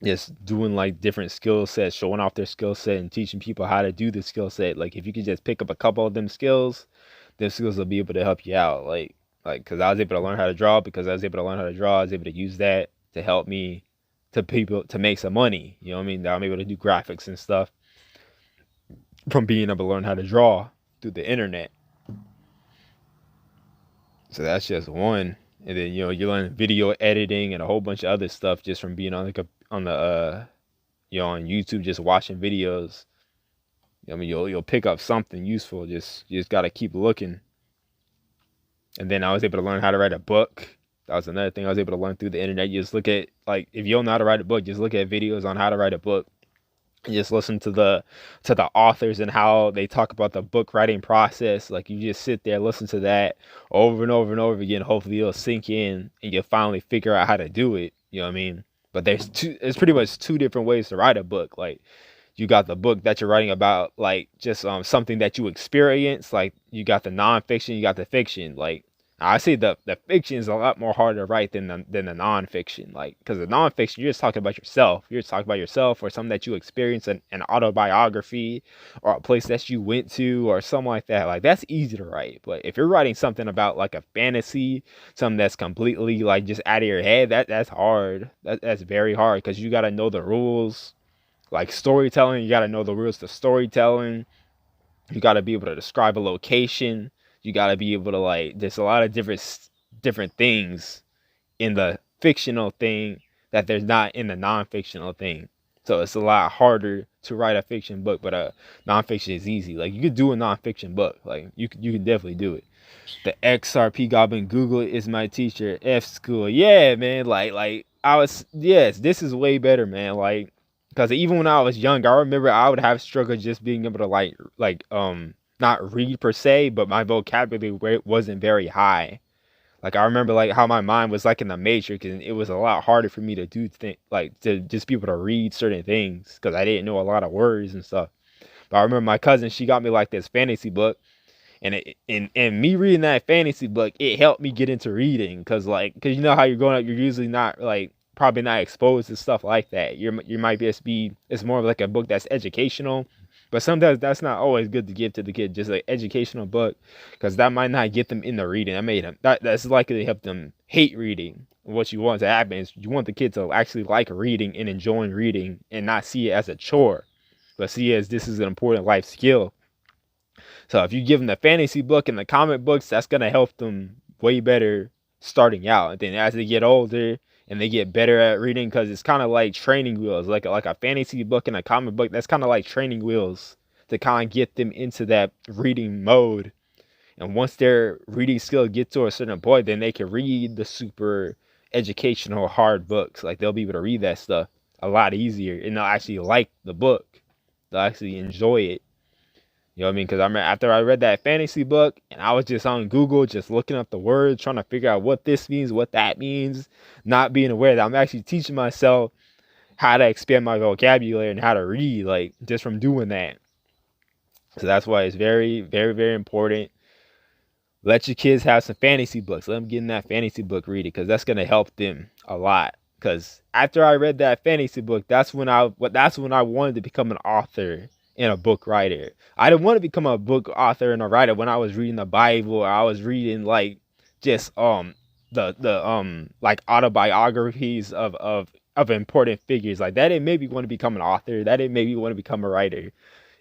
just doing like different skill sets, showing off their skill set and teaching people how to do the skill set. Like if you could just pick up a couple of them skills will be able to help you out. Like because I was able to learn how to draw, because I was able to learn how to draw, I was able to use that to help me to people to make some money. You know what I mean? Now I'm able to do graphics and stuff from being able to learn how to draw through the internet. So that's just one. And then you learn video editing and a whole bunch of other stuff just from being on the on YouTube, just watching videos. I mean, you'll pick up something useful. You just gotta keep looking. And then I was able to learn how to write a book. That was another thing I was able to learn through the internet. You just look at, like, if you don't know how to write a book, just look at videos on how to write a book. And just listen to the authors and how they talk about the book writing process. Like you just sit there, listen to that over and over and over again. Hopefully it'll sink in and you'll finally figure out how to do it. You know what I mean? But there's pretty much two different ways to write a book. Like you got the book that you're writing about, like just something that you experience. Like you got the nonfiction, you got the fiction. Like I say the fiction is a lot more harder to write than the nonfiction. Like because the nonfiction, you're just talking about yourself. You're just talking about yourself or something that you experienced, an autobiography or a place that you went to or something like that. Like that's easy to write. But if you're writing something about like a fantasy, something that's completely like just out of your head, that's hard. That's very hard because you got to know the rules. Like storytelling, you got to know the rules to storytelling. You got to be able to describe a location. You got to be able to like, there's a lot of different things in the fictional thing that there's not in the non-fictional thing. So it's a lot harder to write a fiction book, but a nonfiction is easy. Like you could do a nonfiction book. Like you can definitely do it. The XRP Goblin, Google is my teacher. F school. Yeah, man. Like I was, yes, this is way better, man. Like, because even when I was young, I remember I would have struggled just being able to like not read per se, but my vocabulary wasn't very high. Like I remember like how my mind was like in the matrix, and it was a lot harder for me to do like to just be able to read certain things because I didn't know a lot of words and stuff. But I remember my cousin, she got me like this fantasy book, and me reading that fantasy book, it helped me get into reading because you know how you're growing up, you're usually not like probably not exposed to stuff like that. You might just be, it's more of like a book that's educational, but sometimes that's not always good to give to the kid, just an educational book, because that might not get them into reading. That's likely to help them hate reading. What you want to happen is you want the kid to actually like reading and enjoying reading and not see it as a chore, but see it as this is an important life skill. So if you give them the fantasy book and the comic books, that's going to help them way better starting out. And then as they get older and they get better at reading, because it's kind of like training wheels, like a fantasy book and a comic book, that's kind of like training wheels to kind of get them into that reading mode. And once their reading skill gets to a certain point, then they can read the super educational hard books. Like they'll be able to read that stuff a lot easier, and they'll actually like the book. They'll actually enjoy it. You know what I mean? Because I remember after I read that fantasy book and I was just on Google, just looking up the words, trying to figure out what this means, what that means, not being aware that I'm actually teaching myself how to expand my vocabulary and how to read, like just from doing that. So that's why it's very, very, very important. Let your kids have some fantasy books. Let them get in that fantasy book reading, because that's going to help them a lot. Because after I read that fantasy book, that's when I wanted to become an author and a book writer. I didn't want to become a book author and a writer when I was reading the Bible, or I was reading like just the like autobiographies of important figures. Like that, it made me want to become an author. That it made me want to become a writer.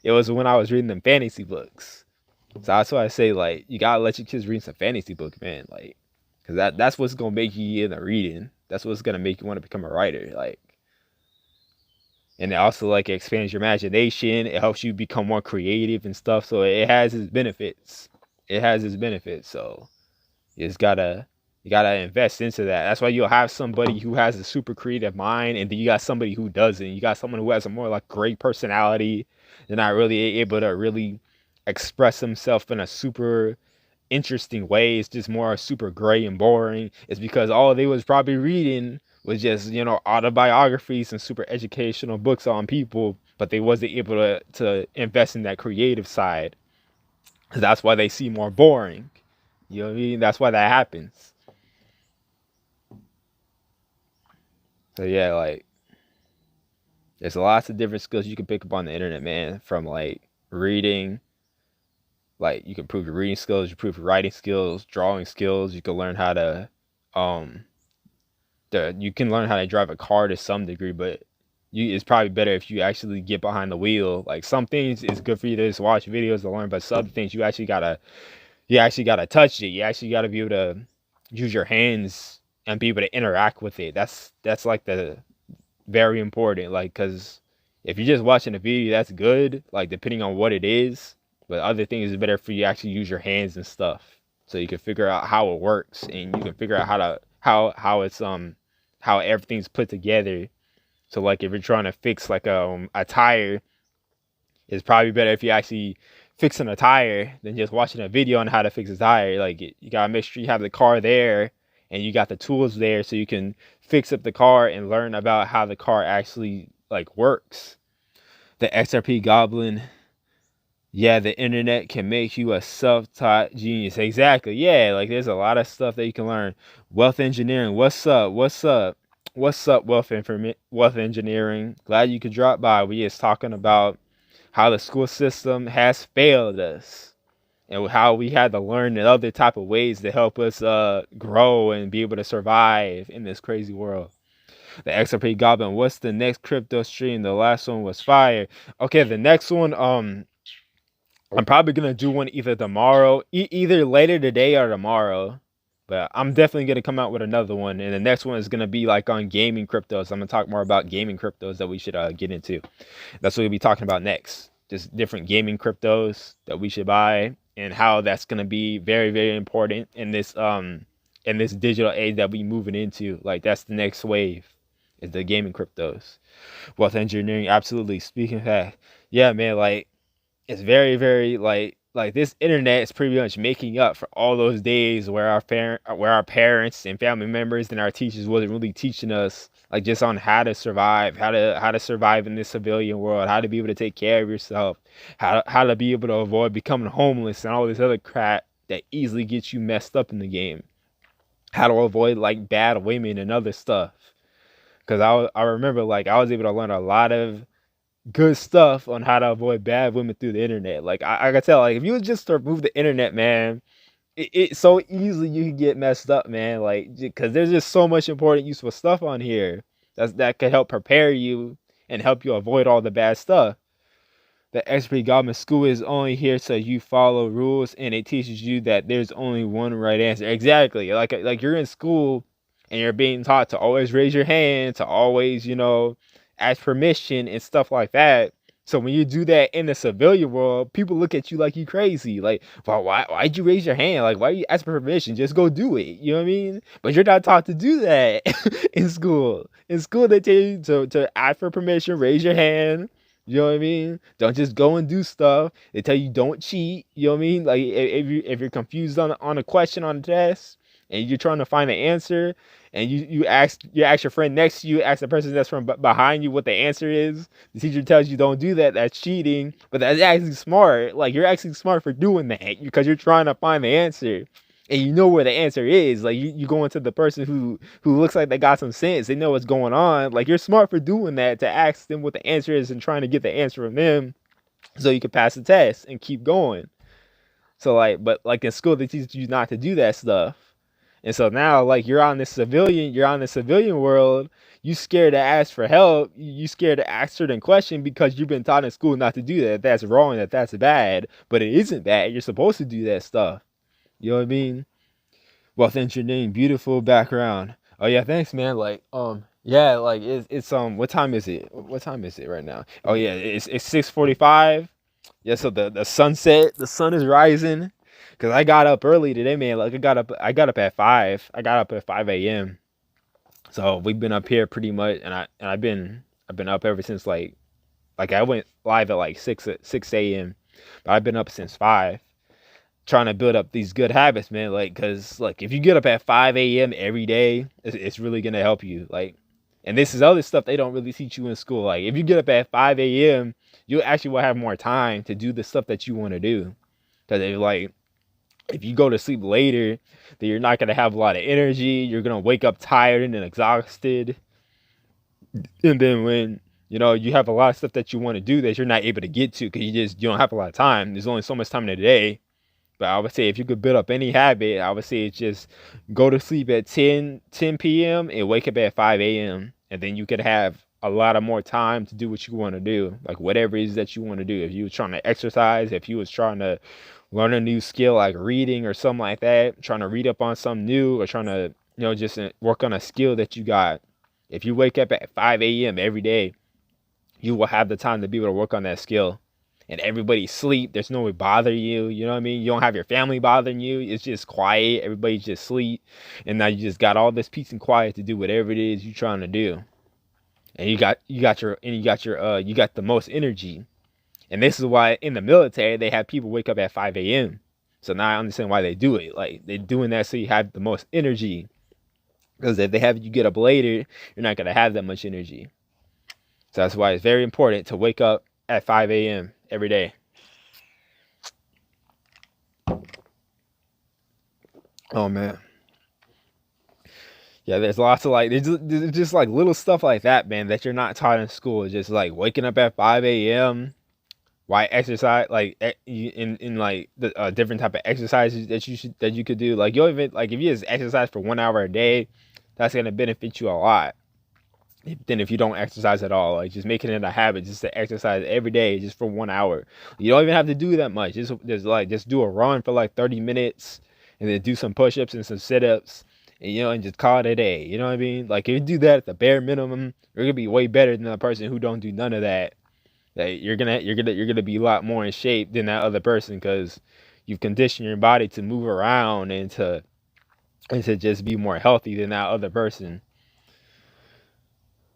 It was when I was reading them fantasy books. So that's why I say, like, you gotta let your kids read some fantasy book, man. Like, cause that's what's gonna make you into reading. That's what's gonna make you want to become a writer. Like, and it also like expands your imagination. It helps you become more creative and stuff. So it has its benefits. It has its benefits. So you just gotta invest into that. That's why you'll have somebody who has a super creative mind, and then you got somebody who doesn't. You got someone who has a more like great personality. They're not really able to really express himself in a super interesting way. It's just more super gray and boring. It's because all they was probably reading was just, autobiographies and super educational books on people, but they wasn't able to invest in that creative side. That's why they seem more boring. You know what I mean? That's why that happens. So yeah, like there's lots of different skills you can pick up on the internet, man. From like reading, like you can improve your reading skills, you improve your writing skills, drawing skills. You can learn how to, um, you can learn how to drive a car to some degree, but it's probably better if you actually get behind the wheel. Like some things it's good for you to just watch videos to learn, but some other things you actually gotta touch it. You actually gotta be able to use your hands and be able to interact with it. That's like the very important. Like, cause if you're just watching a video, that's good. Like depending on what it is, but other things is better for you to actually use your hands and stuff, so you can figure out how it works and you can figure out how it's how everything's put together. So like if you're trying to fix like a tire, it's probably better if you actually fixing a tire than just watching a video on how to fix a tire. Like you gotta make sure you have the car there and you got the tools there so you can fix up the car and learn about how the car actually like works. The XRP Goblin. Yeah, the internet can make you a self-taught genius. Exactly. Yeah, like there's a lot of stuff that you can learn. Wealth engineering. What's up? What's up? What's up, wealth engineering? Glad you could drop by. We just talking about how the school system has failed us and how we had to learn in other type of ways to help us grow and be able to survive in this crazy world. The XRP Goblin. What's the next crypto stream? The last one was fire. Okay, the next one, I'm probably gonna do one either tomorrow, either later today or tomorrow. But I'm definitely gonna come out with another one, and the next one is gonna be like on gaming cryptos. I'm gonna talk more about gaming cryptos that we should get into. That's what we'll be talking about next. Just different gaming cryptos that we should buy, and how that's gonna be very, very important in this digital age that we moving into. Like that's the next wave, is the gaming cryptos. Wealth engineering, absolutely. Speaking of that, yeah, man, like it's very, very like this internet is pretty much making up for all those days where our parents and family members and our teachers wasn't really teaching us like just on how to survive, how to survive in this civilian world, how to be able to take care of yourself, how to be able to avoid becoming homeless and all this other crap that easily gets you messed up in the game. How to avoid like bad women and other stuff. Cause I remember like I was able to learn a lot of good stuff on how to avoid bad women through the internet. Like I can tell, like if you just remove the internet, man, it so easily you can get messed up, man. Like because there's just so much important, useful stuff on here that could help prepare you and help you avoid all the bad stuff. The expert government school is only here so you follow rules, and it teaches you that there's only one right answer. Exactly. Like you're in school and you're being taught to always raise your hand, to always, ask permission and stuff like that. So when you do that in the civilian world, people look at you like you crazy. Like, well, why'd you raise your hand? Like, why you ask for permission? Just go do it. You know what I mean? But you're not taught to do that in school. In school, they tell you to ask for permission, raise your hand. You know what I mean? Don't just go and do stuff. They tell you don't cheat. You know what I mean? Like if you're confused on a question on the test and you're trying to find the answer, and you ask your friend next to you, ask the person that's from behind you what the answer is. The teacher tells you don't do that. That's cheating. But that's actually smart. Like you're actually smart for doing that because you're trying to find the answer. And you know where the answer is. Like you go into the person who looks like they got some sense. They know what's going on. Like you're smart for doing that, to ask them what the answer is and trying to get the answer from them so you can pass the test and keep going. So but in school they teach you not to do that stuff. And so now, like, you're on the civilian world. You scared to ask for help. You scared to ask certain questions because you've been taught in school not to do that. That's wrong. That's bad. But it isn't bad. You're supposed to do that stuff. You know what I mean? Well, thanks your name. Beautiful background. Oh yeah, thanks, man. Like, yeah, like it's what time is it? What time is it right now? Oh yeah, it's 6:45. Yeah, so the sunset, the sun is rising. Cause I got up early today, man. Like I got up at 5. I got up at 5 a.m. So we've been up here pretty much, and I've been up ever since like I went live at like 6 a.m. But I've been up since 5, trying to build up these good habits, man. Like, cause like if you get up at 5 a.m. every day, it's really gonna help you. Like, and this is other stuff they don't really teach you in school. Like, if you get up at 5 a.m., you actually will have more time to do the stuff that you want to do. Cause if you go to sleep later, then you're not gonna have a lot of energy. You're gonna wake up tired and exhausted. And then when you have a lot of stuff that you want to do that you're not able to get to because you don't have a lot of time. There's only so much time in the day. But I would say if you could build up any habit, I would say it's just go to sleep at 10 p.m. and wake up at 5 a.m. And then you could have a lot of more time to do what you want to do, like whatever it is that you want to do. If you were trying to exercise, if you was trying to learn a new skill like reading or something like that, trying to read up on something new or trying to, just work on a skill that you got. If you wake up at 5 a.m. every day, you will have the time to be able to work on that skill. And everybody sleep. There's no one bother you. You know what I mean? You don't have your family bothering you. It's just quiet. Everybody just sleep. And now you just got all this peace and quiet to do whatever it is you're trying to do. And you got the most energy. And this is why in the military they have people wake up at 5 a.m. So now I understand why they do it. Like, they're doing that so you have the most energy. Because if they have you get up later, you're not gonna have that much energy. So that's why it's very important to wake up at 5 a.m. every day. Oh man. Yeah, there's lots of there's just like little stuff like that, man, that you're not taught in school. It's just like waking up at 5 a.m. Why exercise, like in like the different type of exercises that you could do. Like, you'll even, like, if you just exercise for 1 hour a day, that's gonna benefit you a lot. Then if you don't exercise at all, like just making it a habit just to exercise every day just for 1 hour. You don't even have to do that much. Just do a run for like 30 minutes and then do some push-ups and some sit-ups and just call it a day. You know what I mean? Like, if you do that at the bare minimum, you're gonna be way better than the person who don't do none of that. Like, you're gonna be a lot more in shape than that other person because you've conditioned your body to move around and to just be more healthy than that other person.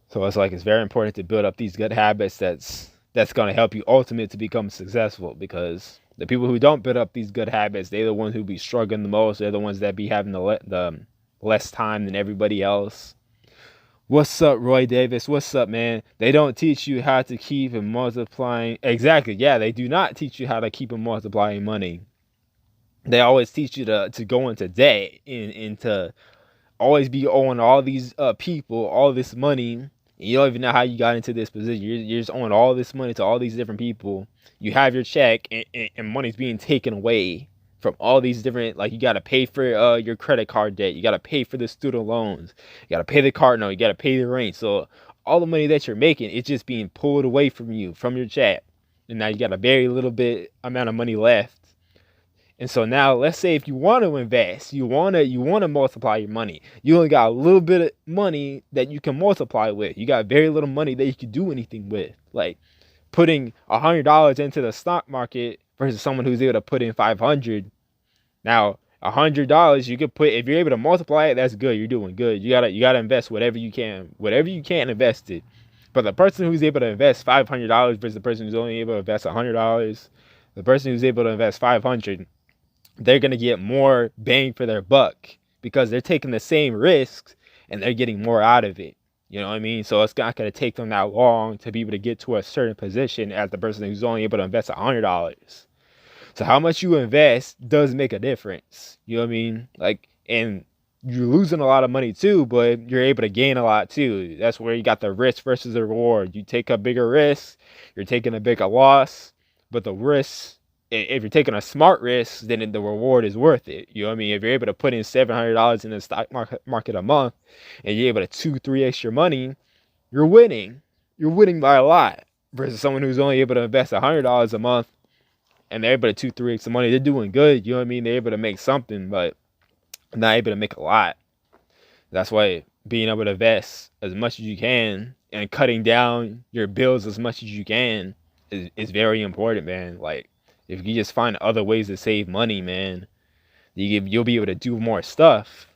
So it's very important to build up these good habits that's going to help you ultimately to become successful, because the people who don't build up these good habits, they're the ones who be struggling the most. They're the ones that be having the less time than everybody else. What's up, Roy Davis? What's up, man? They don't teach you how to keep and multiplying. Exactly. Yeah, they do not teach you how to keep and multiplying money. They always teach you to go into debt and to always be owing all these people all this money. You don't even know how you got into this position. You're just owing all this money to all these different people. You have your check, and money's being taken away from all these different, like, you got to pay for your credit card debt. You got to pay for the student loans. You got to pay the card note. You got to pay the rent. So all the money that you're making, it's just being pulled away from you, from your check. And now you got a very little bit amount of money left. And so now, let's say if you want to invest, you want to multiply your money. You only got a little bit of money that you can multiply with. You got very little money that you can do anything with. Like putting $100 into the stock market versus someone who's able to put in $500. Now, $100 you could put, if you're able to multiply it, that's good. You're doing good. You gotta invest whatever you can. Whatever you can, invest it. But the person who's able to invest $500 versus the person who's only able to invest $100, the person who's able to invest $500, they're going to get more bang for their buck because they're taking the same risks and they're getting more out of it. You know what I mean? So it's not going to take them that long to be able to get to a certain position as the person who's only able to invest $100. So how much you invest does make a difference. You know what I mean? Like, and you're losing a lot of money too, but you're able to gain a lot too. That's where you got the risk versus the reward. You take a bigger risk, you're taking a bigger loss, but the risk if you're taking a smart risk, then the reward is worth it. You know what I mean? If you're able to put in $700 in the stock market a month, and you're able to 2-3x your money, you're winning. You're winning by a lot. Versus someone who's only able to invest $100 a month, and they're able to 2-3x the money. They're doing good. You know what I mean? They're able to make something, but not able to make a lot. That's why being able to invest as much as you can and cutting down your bills as much as you can is very important, man. Like, if you just find other ways to save money, man, you'll be able to do more stuff.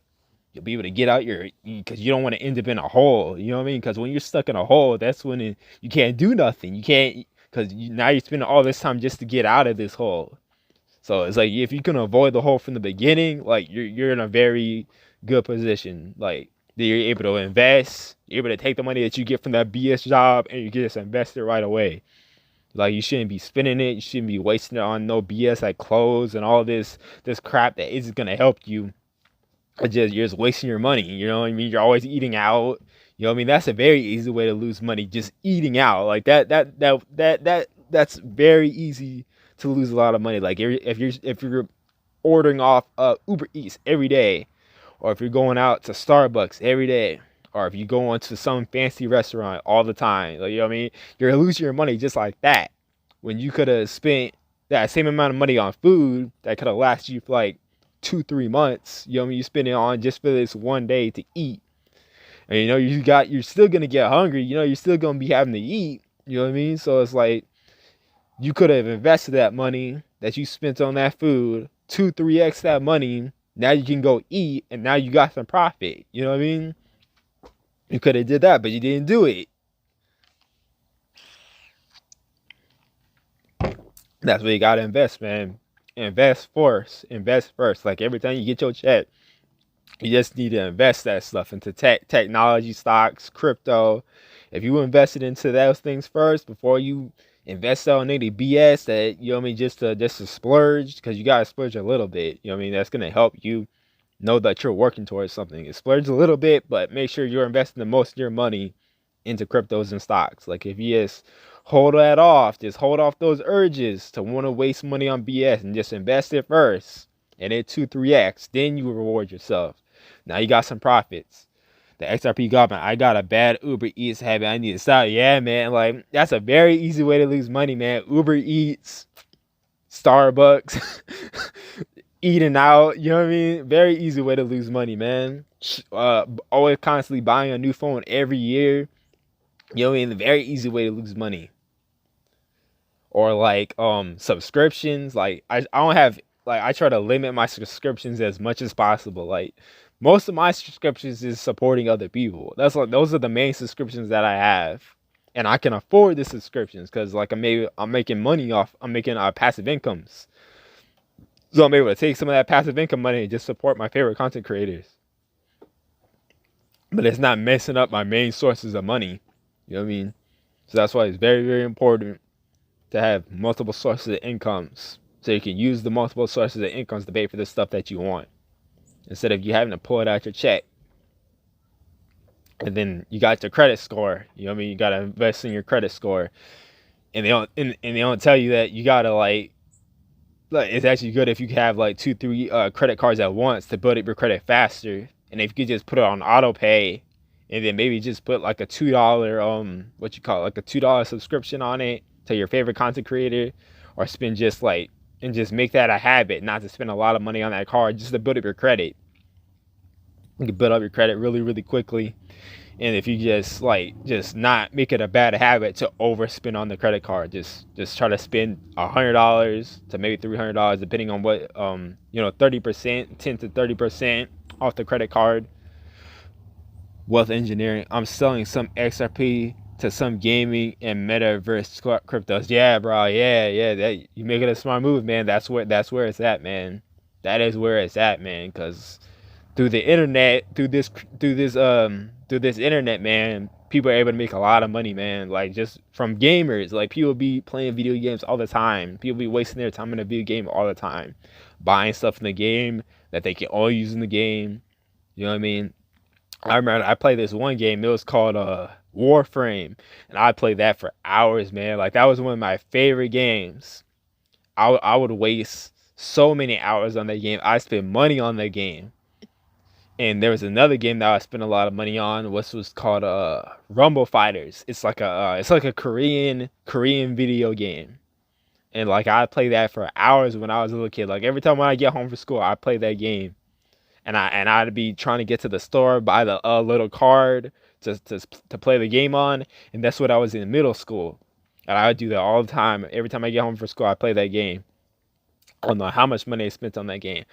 You'll be able to get out because you don't want to end up in a hole. You know what I mean? Because when you're stuck in a hole, that's when you can't do nothing. You can't, because now you're spending all this time just to get out of this hole. So it's like, if you can avoid the hole from the beginning, like, you're in a very good position. Like, you're able to invest, you're able to take the money that you get from that BS job and you can just invest it right away. Like, you shouldn't be spending it, you shouldn't be wasting it on no BS like clothes and all this crap that isn't gonna help you. You're just wasting your money. You know what I mean? You're always eating out. You know what I mean? That's a very easy way to lose money, just eating out. Like, that's very easy to lose a lot of money. Like, if you're ordering off Uber Eats every day, or if you're going out to Starbucks every day, or if you go into some fancy restaurant all the time, like, you know what I mean? You're losing your money just like that. When you could have spent that same amount of money on food that could have lasted you for like 2-3 months. You know what I mean? You spend it on just for this one day to eat. And you know, you're still gonna get hungry. You know, you're still gonna be having to eat. You know what I mean? So it's like, you could have invested that money that you spent on that food, 2-3x that money. Now you can go eat, and now you got some profit. You know what I mean? You could have did that, but you didn't do it. That's where you gotta invest, man. Invest first. Invest first. Like, every time you get your check, you just need to invest that stuff into technology stocks, crypto. If you invested into those things first before you invest on any BS that, you know what I mean, just to splurge, because you gotta splurge a little bit. You know what I mean? That's gonna help you know that you're working towards something. You splurge a little bit, but make sure you're investing the most of your money into cryptos and stocks. Like, if you just hold that off, just hold off those urges to want to waste money on BS and just invest it first, and then 2-3x, then you reward yourself. Now you got some profits. The XRP government, I got a bad Uber Eats habit, I need to stop. Yeah, man, like, that's a very easy way to lose money, man. Uber Eats, Starbucks, eating out, you know what I mean? Very easy way to lose money, man. Always constantly buying a new phone every year. You know what I mean? Very easy way to lose money. Or like subscriptions. Like, I don't have, like, I try to limit my subscriptions as much as possible. Like, most of my subscriptions is supporting other people. That's like, those are the main subscriptions that I have. And I can afford the subscriptions because, like, I'm making money off, I'm making passive incomes. So I'm able to take some of that passive income money and just support my favorite content creators. But it's not messing up my main sources of money. You know what I mean? So that's why it's very, very important to have multiple sources of incomes, so you can use the multiple sources of incomes to pay for the stuff that you want, instead of you having to pull it out your check. And then you got your credit score. You know what I mean? You gotta invest in your credit score, and they don't tell you that you gotta like it's actually good if you have like 2-3 credit cards at once to build up your credit faster. And if you could just put it on auto pay, and then maybe just put like a $2 what you call it, like a $2 subscription on it to your favorite content creator, or spend just like, and just make that a habit, not to spend a lot of money on that card, just to build up your credit. You can build up your credit really, really quickly. And if you just not make it a bad habit to overspend on the credit card, just try to spend $100 to maybe $300, depending on what 30%, 10 to 30% off the credit card. Wealth engineering. I'm selling some XRP to some gaming and metaverse cryptos. Yeah, bro. Yeah. That, you making a smart move, man. That's where it's at, man. That is where it's at, man. Because through the internet, through this internet, man, people are able to make a lot of money, man. Like, just from gamers, like, people be playing video games all the time. People be wasting their time in a video game all the time, buying stuff in the game that they can only use in the game. You know what I mean? I remember I played this one game. It was called Warframe, and I played that for hours, man. Like, that was one of my favorite games. I would waste so many hours on that game. I spent money on that game. And there was another game that I spent a lot of money on, which was called Rumble Fighters. It's like a Korean video game. And like I played that for hours when I was a little kid. Like every time when I get home from school, I play that game. And I'd be trying to get to the store, buy the little card to play the game on, and that's what I was in middle school. And I would do that all the time. Every time I get home from school, I play that game. I don't know how much money I spent on that game,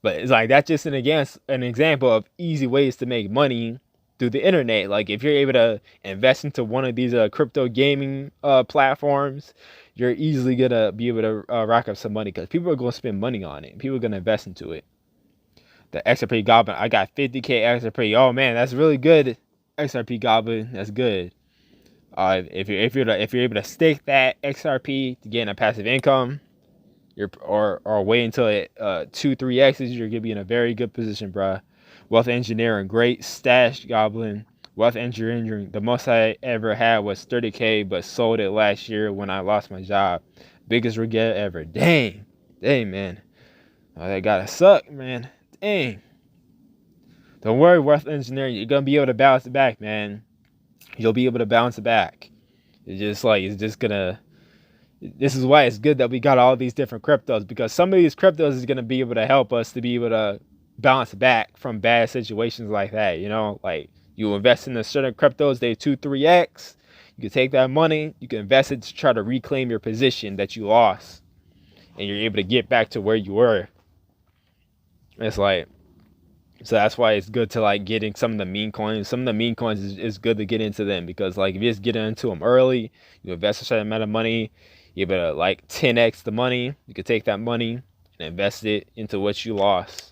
but it's like that's just an example of easy ways to make money through the internet. Like if you're able to invest into one of these crypto gaming platforms, you're easily gonna be able to rack up some money because people are gonna spend money on it. People are gonna invest into it. The XRP Goblin, I got 50k XRP. Oh man, that's really good. XRP Goblin, that's good. If you're able to stake that XRP to gain a passive income, or wait until it 2-3x's, you're gonna be in a very good position, bruh. Wealth engineering, great stash Goblin. Wealth engineering, the most I ever had was 30k, but sold it last year when I lost my job. Biggest regret ever. Dang, man. Oh, that gotta suck, man. Dang. Don't worry, wealth engineering. You're gonna be able to bounce it back, man. You'll be able to bounce it back. This is why it's good that we got all these different cryptos, because some of these cryptos is gonna be able to help us to be able to bounce back from bad situations like that. You know, like you invest in a certain cryptos, they 2-3x. You can take that money, you can invest it to try to reclaim your position that you lost, and you're able to get back to where you were. It's like, so that's why it's good to like getting some of the meme coins. Some of the meme coins is good to get into them, because like if you just get into them early, you invest a certain amount of money, you better like 10x the money. You could take that money and invest it into what you lost.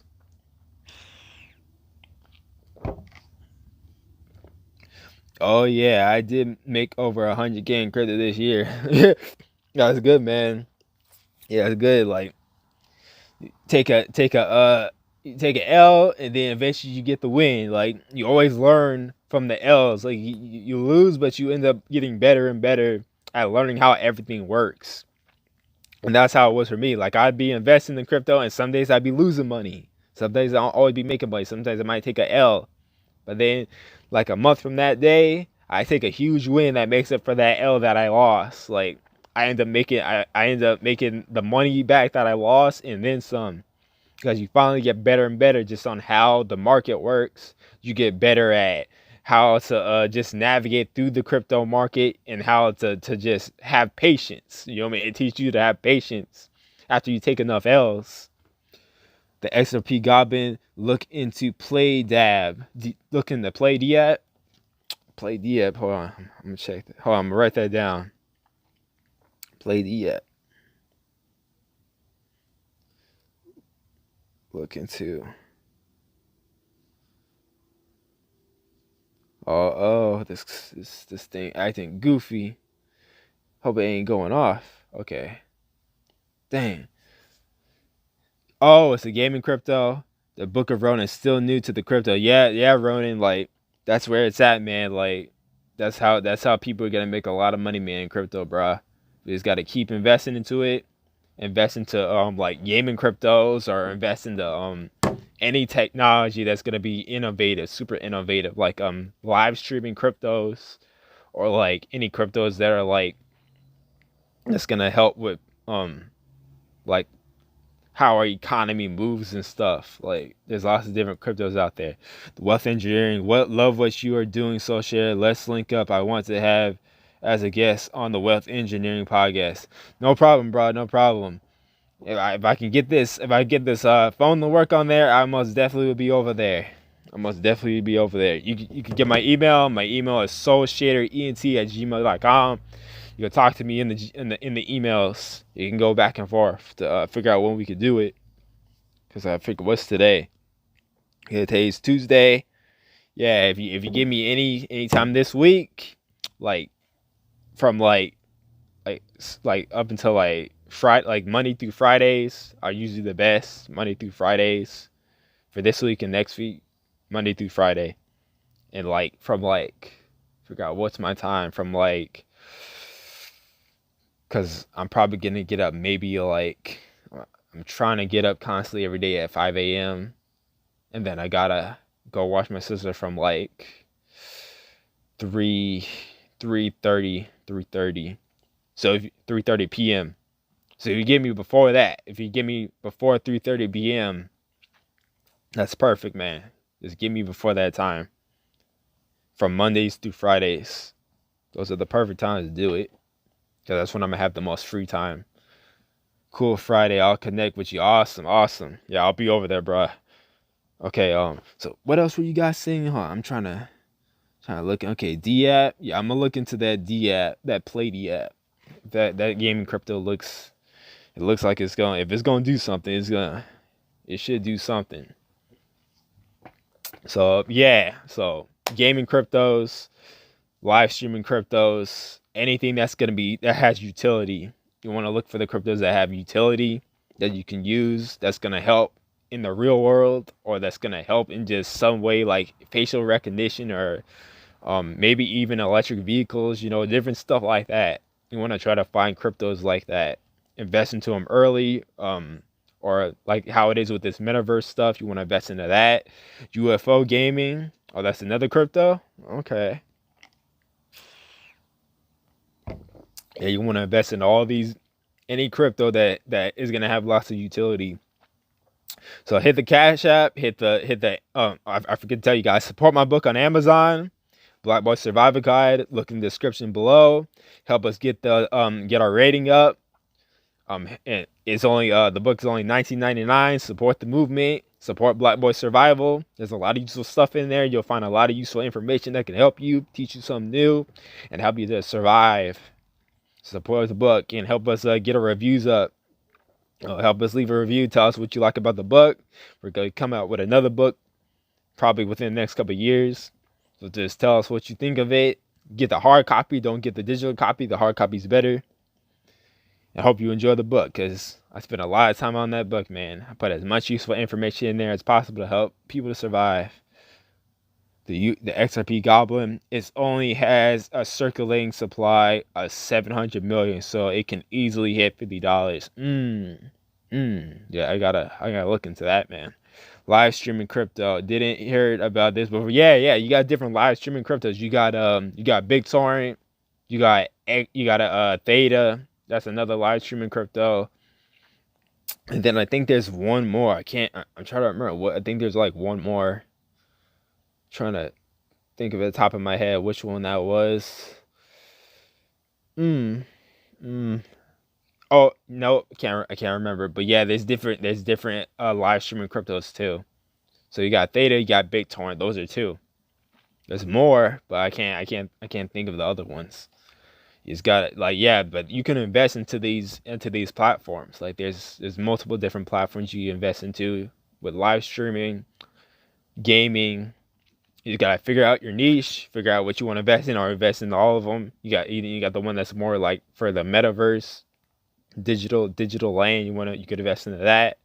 Oh yeah, I did make over 100k in crypto this year. That was good, man. Yeah, it's good. Like take an L, and then eventually you get the win. Like you always learn from the L's. Like you lose, but you end up getting better and better at learning how everything works. And that's how it was for me. Like I'd be investing in crypto, and some days I'd be losing money. Some days I'll always be making money. Sometimes I might take a L, but then like a month from that day, I take a huge win that makes up for that L that I lost. Like I end up making the money back that I lost and then some, because you finally get better and better just on how the market works. You get better at how to just navigate through the crypto market, and how to just have patience. You know what I mean? It teaches you to have patience after you take enough L's. The XRP Goblin, look into Play Dab. Look into Play Dab. Play Dab. Hold on. I'm going to check that. Hold on. I'm going to write that down. Play Dab. Look into. This thing acting goofy. Hope it ain't going off. Okay. Dang. Oh, it's a gaming crypto. The Book of Ronin is still new to the crypto. Yeah, Ronin. Like that's where it's at, man. Like that's how people are gonna make a lot of money, man, in crypto, bruh. We just gotta keep investing into it. Invest into like gaming cryptos, or invest into any technology that's gonna be innovative, super innovative, like live streaming cryptos, or like any cryptos that are like that's gonna help with like how our economy moves and stuff. Like there's lots of different cryptos out there. The wealth engineering, love what you are doing, so share. Let's link up. I want to have as a guest on the wealth engineering podcast. No problem, bro. No problem. If I get this phone to work on there, I most definitely will be over there. You can get my email. My email is soulshaderart@gmail.com. You can talk to me in the emails. You can go back and forth to figure out when we could do it. Cause I figure what's today? Yeah, today's Tuesday. Yeah, if you give me any time this week, like from like up until like Friday, like Monday through Fridays are usually the best. Monday through Fridays for this week and next week, Monday through Friday, and like from like forgot what's my time from like because I'm probably gonna get up maybe like I'm trying to get up constantly every day at 5 a.m. and then I gotta go watch my sister from like 3 3:30. So if 3:30 p.m. So if you get me before that, if you get me before 3:30 p.m., that's perfect, man. Just get me before that time. From Mondays through Fridays. Those are the perfect times to do it. Because that's when I'm going to have the most free time. Cool Friday. I'll connect with you. Awesome. Yeah, I'll be over there, bro. Okay, so what else were you guys saying? I'm trying to look. Okay, D app. Yeah, I'm gonna look into that D app, that Play D app. That gaming crypto looks like it's going. If it's gonna do something, it should do something. So yeah, so gaming cryptos, live streaming cryptos, anything that has utility. You want to look for the cryptos that have utility that you can use, that's gonna help in the real world, or that's gonna help in just some way, like facial recognition, or maybe even electric vehicles. Different stuff like that. You want to try to find cryptos like that, invest into them early. Or like how it is with this metaverse stuff, you want to invest into that. UFO gaming, oh, that's another crypto. Okay. Yeah, you want to invest in all these, any crypto that is gonna have lots of utility. So hit the Cash App, hit the I forget to tell you guys, support my book on Amazon, Black Boy Survivor Guide. Look in the description below. Help us get our rating up. And it's only the book is only $19.99. Support the movement. Support Black Boy Survival. There's a lot of useful stuff in there. You'll find a lot of useful information that can help you, teach you something new, and help you to survive. Support the book and help us get our reviews up. Help us leave a review. Tell us what you like about the book. We're going to come out with another book probably within the next couple of years. So just tell us what you think of it. Get the hard copy. Don't get the digital copy. The hard copy is better. I hope you enjoy the book, because I spent a lot of time on that book, man. I put as much useful information in there as possible to help people to survive. The XRP Goblin, it only has a circulating supply of 700 million, so it can easily hit $50. Yeah, I gotta look into that, man. Live streaming crypto. Didn't hear about this before. Yeah. You got different live streaming cryptos. You got BitTorrent. You got a Theta. That's another live streaming crypto. And then I think there's one more. I'm trying to remember what. I think there's like one more. I'm trying to think of it at the top of my head which one that was. Oh no, I can't remember. But yeah, there's different live streaming cryptos too. So you got Theta, you got BitTorrent. Those are two. There's more, but I can't think of the other ones. It's got but you can invest into these platforms. Like there's multiple different platforms you invest into with live streaming, gaming. You gotta figure out your niche, figure out what you want to invest in, or invest in all of them. You got the one that's more like for the metaverse, digital land. You could invest into that.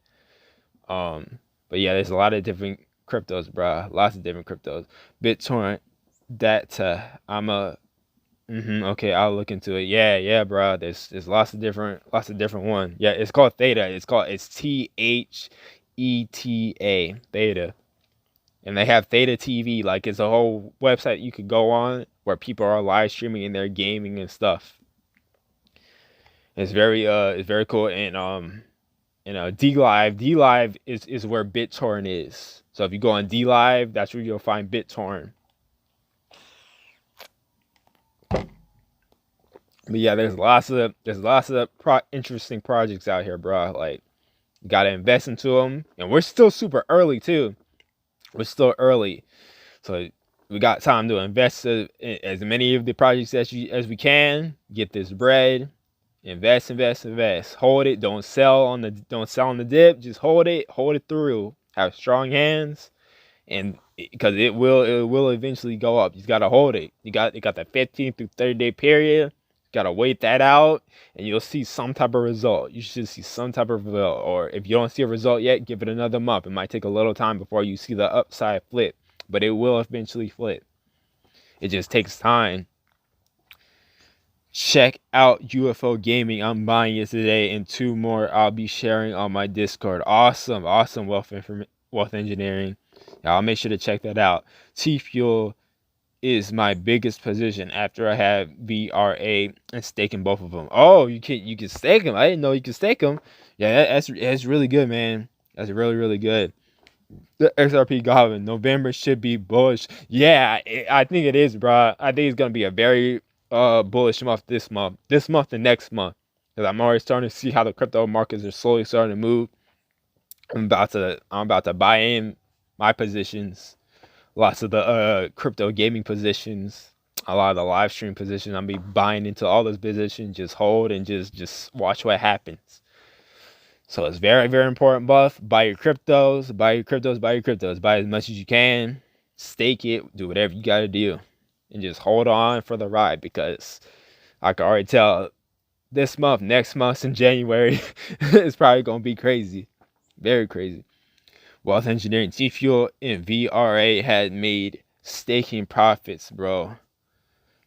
But yeah, there's a lot of different cryptos, bro. Lots of different cryptos. BitTorrent, that okay, I'll look into it. Yeah, bro. There's lots of different ones. Yeah, it's called Theta. It's THETA, Theta. And they have Theta TV. Like, it's a whole website you could go on where people are live streaming and they're gaming and stuff. It's very cool. And DLive is where BitTorrent is. So if you go on DLive, that's where you'll find BitTorrent. But yeah, there's lots of interesting projects out here, bro. Like, you gotta invest into them, and we're still super early too. We're still early, so we got time to invest in as many of the projects as we can. Get this bread, invest. Hold it. Don't sell on the dip. Just hold it through. Have strong hands, and because it will eventually go up. You gotta hold it. You got that 15 through 30-day period. Gotta wait that out, and you'll see some type of result. You should see some type of result. Or if you don't see a result yet, give it another month. It might take a little time before you see the upside flip, but it will eventually flip. It just takes time. check out UFO Gaming. I'm buying it today, and 2 more I'll be sharing on my Discord. Awesome wealth engineering. Yeah, I'll make sure to check that out. T Fuel is my biggest position after I have VRA and staking both of them. Oh, you can stake them. I didn't know you could stake them. Yeah, that's really good, man. That's really good. The XRP Goblin November should be bullish. Yeah, I think it is, bro. I think it's gonna be a very bullish month this month and next month. Cause I'm already starting to see how the crypto markets are slowly starting to move. I'm about to buy in my positions. Lots of the crypto gaming positions, a lot of the live stream positions. I'll be buying into all those positions. Just hold and just watch what happens. So it's very important, buff. Buy your cryptos, buy as much as you can. Stake it, do whatever you gotta do. And just hold on for the ride, because I can already tell this month, next month in January, it's probably gonna be crazy. Very crazy. Wealth Engineering, T Fuel, and VRA had made staking profits, bro.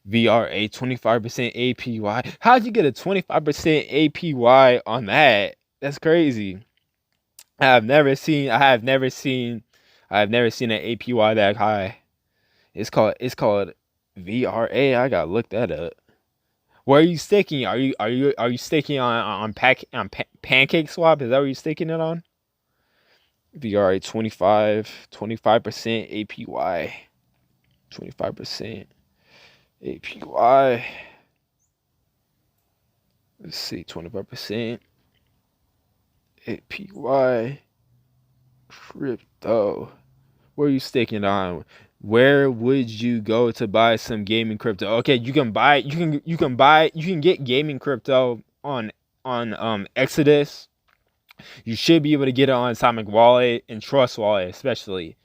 VRA 25% APY. How'd you get a 25% APY on that? That's crazy. I have never seen an APY that high. It's called VRA. I gotta look that up. Where are you staking? Are you staking on Pancake Swap? Is that what you're staking it on? VRA 25% APY. 25% APY. Let's see, 25% APY crypto. Where are you staking on? Where would you go to buy some gaming crypto? Okay, you can get gaming crypto on Exodus. You should be able to get it on Atomic Wallet and Trust Wallet, especially.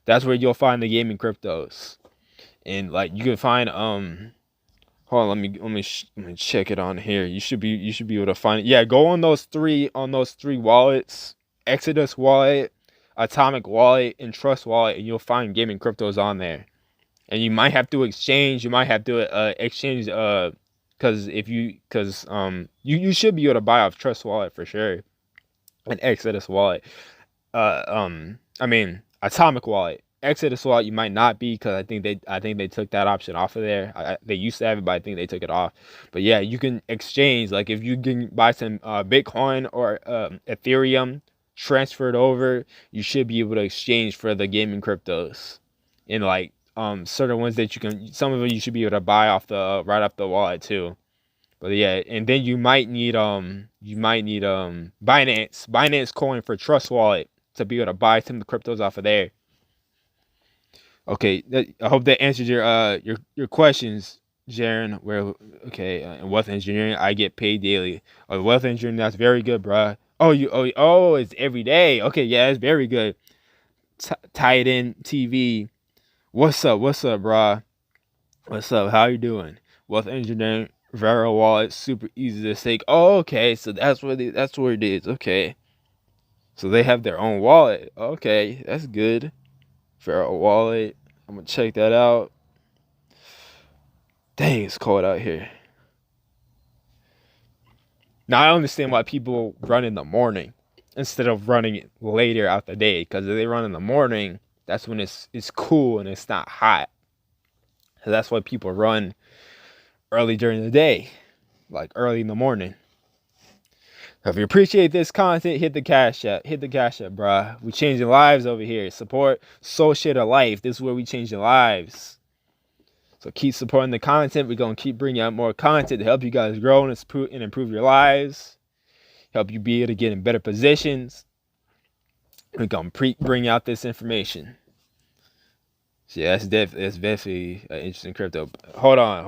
That's where you'll find the gaming cryptos. And like you can find hold on, let me check it on here. You should be able to find it. Yeah, go on those three wallets: Exodus Wallet, Atomic Wallet, and Trust Wallet, and you'll find gaming cryptos on there. And you might have to exchange. You might have to exchange because you should be able to buy off Trust Wallet for sure, and Exodus Wallet. I mean Atomic Wallet. Exodus Wallet you might not be, because I think they took that option off of there. They used to have it, but I think they took it off. But yeah, you can exchange. Like if you can buy some Bitcoin or Ethereum, transfer it over, you should be able to exchange for the gaming cryptos. And like certain ones that some of them you should be able to buy off the right off the wallet too. But yeah, and then you might need Binance Coin for Trust Wallet to be able to buy some of the cryptos off of there. Okay, I hope that answers your questions, Jaron. In wealth engineering, I get paid daily. Oh, wealth engineering, that's very good, bruh. It's every day. Okay, yeah, it's very good. Titan TV, what's up, bruh? What's up? How you doing? Wealth engineering, Vero wallet, super easy to stake. Oh, okay, so that's where it is. Okay, so they have their own wallet. Okay, that's good. Vero wallet. I'm gonna check that out. Dang, it's cold out here. Now I understand why people run in the morning instead of running later out the day. Because if they run in the morning, that's when it's cool and it's not hot. So that's why people run early during the day, like early in the morning. So if you appreciate this content, hit the Cashapp. Hit the Cashapp, bruh. We changing lives over here. Support SoulShaderart. This is where we changing lives. So keep supporting the content. We're going to keep bringing out more content to help you guys grow and improve your lives. Help you be able to get in better positions. We're going to bring out this information. So yeah, that's definitely an interesting crypto. Hold on,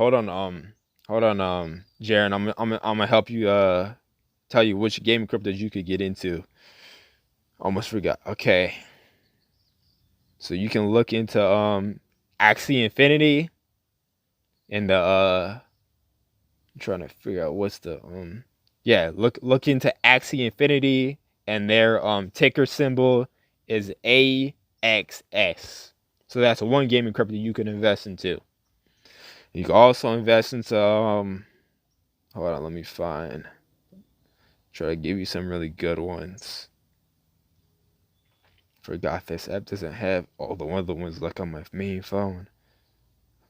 Jaron. I'm gonna help you tell you which gaming cryptos you could get into. Almost forgot. Okay. So you can look into Axie Infinity and I'm trying to figure out what's the look into Axie Infinity, and their ticker symbol is AXS. So that's one gaming crypto you can invest into. You can also invest into Hold on, let me find. Try to give you some really good ones. Forgot this app doesn't have all the other ones like on my main phone.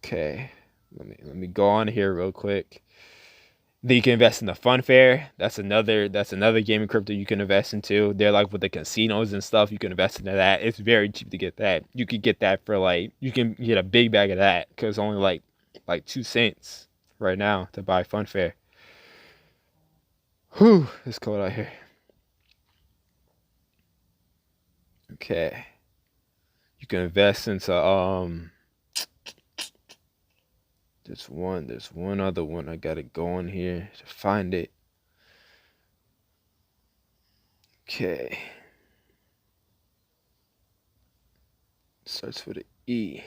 Okay, let me go on here real quick. Then you can invest in the fun fair. That's another gaming crypto you can invest into. They're like with the casinos and stuff. You can invest into that. It's very cheap to get that. You could get that for like, you can get a big bag of that because it's only like 2 cents right now to buy fun fair. Whew, it's cold out here. Okay. You can invest into there's one other one. I gotta go in here to find it. Okay. Starts with an E.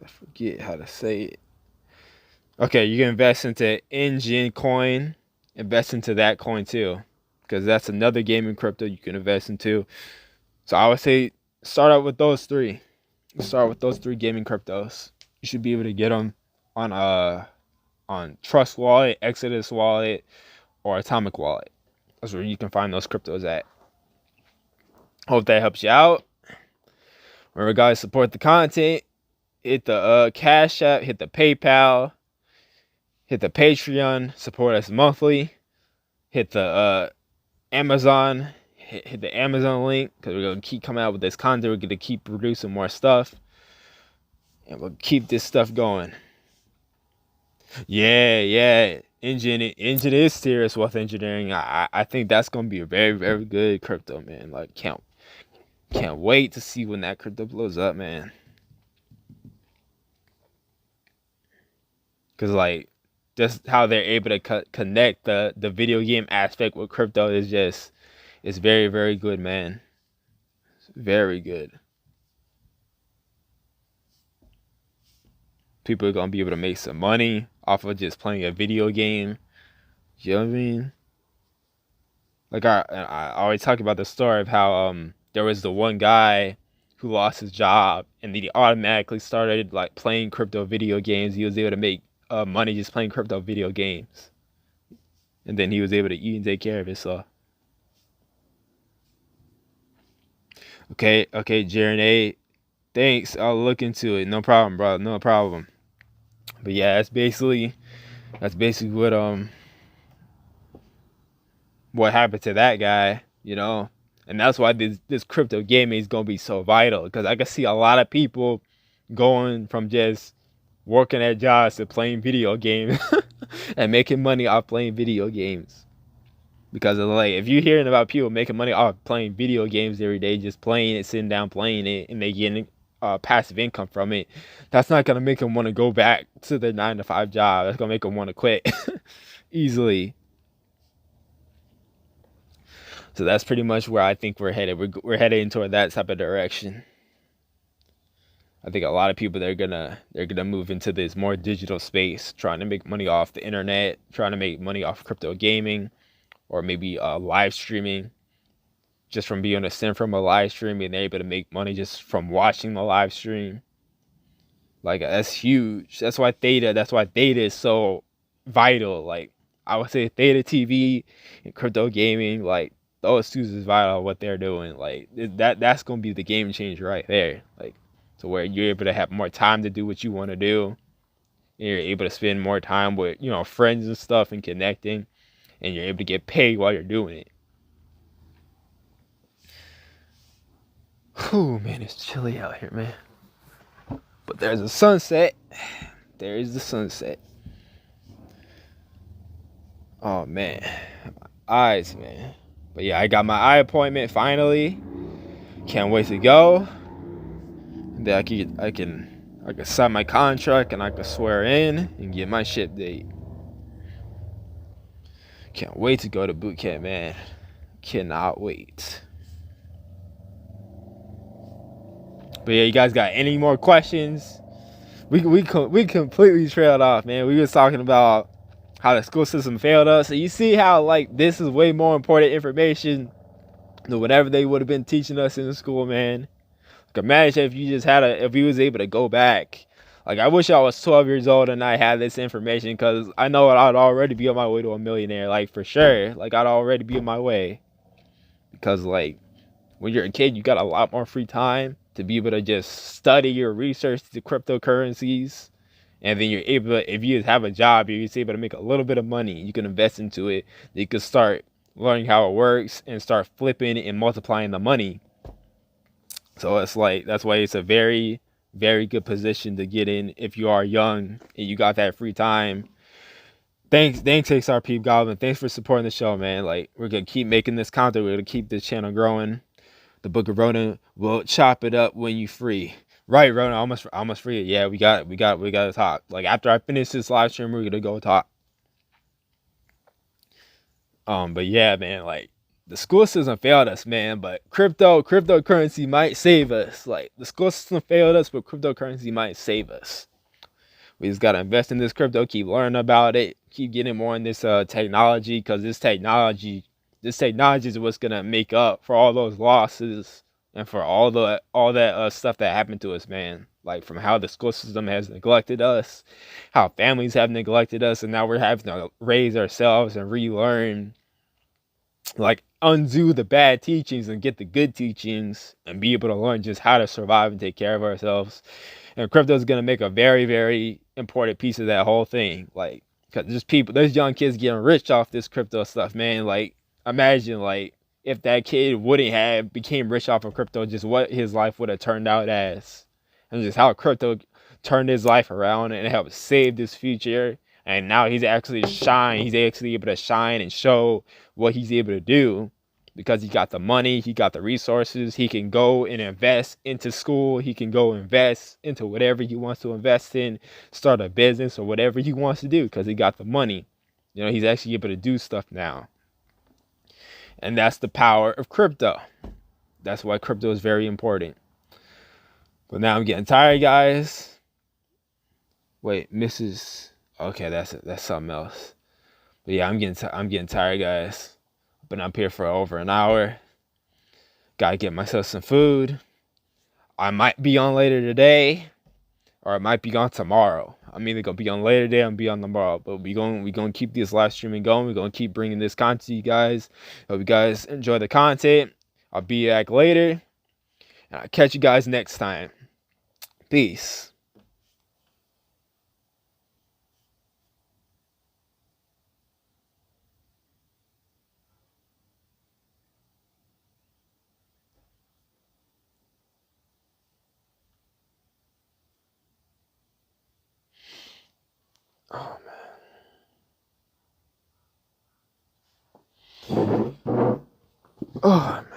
I forget how to say it. Okay, you can invest into Engine coin. Invest into that coin too, because that's another gaming crypto you can invest into. So I would say start out with those three. Start with those three gaming cryptos. You should be able to get them on Trust Wallet, Exodus Wallet, or Atomic Wallet. That's where you can find those cryptos at. Hope that helps you out. Remember, guys, support the content. Hit the Cashapp, hit the PayPal, hit the Patreon, support us monthly. Hit the Amazon, hit the Amazon link, because we're going to keep coming out with this content. We're going to keep producing more stuff, and we'll keep this stuff going. Yeah. Engine is serious wealth engineering. I think that's going to be a very, very good crypto, man. Like, can't wait to see when that crypto blows up, man. Because, like, just how they're able to connect the video game aspect with crypto is just, it's very, very good, man. It's very good. People are going to be able to make some money off of just playing a video game. You know what I mean? Like, I always talk about the story of how there was the one guy who lost his job, and then he automatically started like playing crypto video games. He was able to make money just playing crypto video games, and then he was able to eat and take care of himself. Okay, Jaren A, thanks. I'll look into it. No problem, bro. No problem. But yeah, that's basically what happened to that guy, you know. And that's why this crypto gaming is gonna be so vital, because I can see a lot of people going from just working at jobs to playing video games and making money off playing video games. Because of, like, if you're hearing about people making money off playing video games every day, just playing it, sitting down playing it, and they getting passive income from it, that's not gonna make them want to go back to their 9-to-5 job. That's gonna make them want to quit easily. So that's pretty much where I think we're headed. We're headed into that type of direction. I think a lot of people they're gonna move into this more digital space, trying to make money off the internet, trying to make money off crypto gaming, or maybe live streaming, just from being able to send from a live stream, and they're able to make money just from watching the live stream. Like, that's huge. That's why Theta is so vital. Like, I would say Theta TV and crypto gaming, like, those two is vital what they're doing. Like, that's gonna be the game changer right there. Like, to where you're able to have more time to do what you want to do, and you're able to spend more time with, you know, friends and stuff and connecting, and you're able to get paid while you're doing it. Whew, man, it's chilly out here, man. But there's a sunset. There is the sunset. Oh, man. My eyes, man. But yeah, I got my eye appointment finally. Can't wait to go. And then I can sign my contract, and I can swear in and get my ship date. Can't wait to go to boot camp, man. Cannot wait. But yeah, you guys got any more questions? We completely trailed off, man. We was talking about how the school system failed us. So you see how, like, this is way more important information than whatever they would have been teaching us in the school, man. Like, imagine if you just if we was able to go back, Like, I wish I was 12 years old and I had this information, because I know I'd already be on my way to a millionaire, like, for sure. Like, I'd already be on my way. Because, like, when you're a kid, you got a lot more free time to be able to just study your research the cryptocurrencies. And then you're able to, if you have a job, you're just able to make a little bit of money. You can invest into it. You can start learning how it works and start flipping and multiplying the money. So it's like, that's why it's a very, very good position to get in if you are young and you got that free time. Thanks XRP Goblin. Thanks for supporting the show, man. Like, we're gonna keep making this content. We're gonna keep this channel growing. The Book of Ronan will chop it up when you free. Right, Ronan, almost free. Yeah, we got to talk. Like, after I finish this live stream, we're gonna go talk. But yeah, man, like, the school system failed us, man. But cryptocurrency might save us. Like, the school system failed us, but cryptocurrency might save us. We just gotta invest in this crypto, keep learning about it, keep getting more in this technology, because this technology is what's gonna make up for all those losses and for all that stuff that happened to us, man. Like, from how the school system has neglected us, how families have neglected us, and now we're having to raise ourselves and relearn, like, undo the bad teachings and get the good teachings and be able to learn just how to survive and take care of ourselves. And crypto is going to make a very, very important piece of that whole thing. Like, because there's young kids getting rich off this crypto stuff, man. Like, imagine, like, if that kid wouldn't have became rich off of crypto, just what his life would have turned out as. And just how crypto turned his life around and helped save his future. And now he's actually able to shine and show what he's able to do, because he got the money, he got the resources, he can go and invest into school, he can go invest into whatever he wants to invest in, start a business or whatever he wants to do, because he got the money. You know, he's actually able to do stuff now. And that's the power of crypto. That's why crypto is very important. But now I'm getting tired, guys. Wait, Mrs. Okay, that's something else. But yeah, I'm getting tired, guys. Been up here for over an hour. Gotta get myself some food. I might be on later today, or I might be on tomorrow. I'm either gonna be on later today or be on tomorrow. But we gonna keep this live streaming going. We're gonna keep bringing this content to you guys. Hope you guys enjoy the content. I'll be back later, and I'll catch you guys next time. Peace. Oh man. Oh man.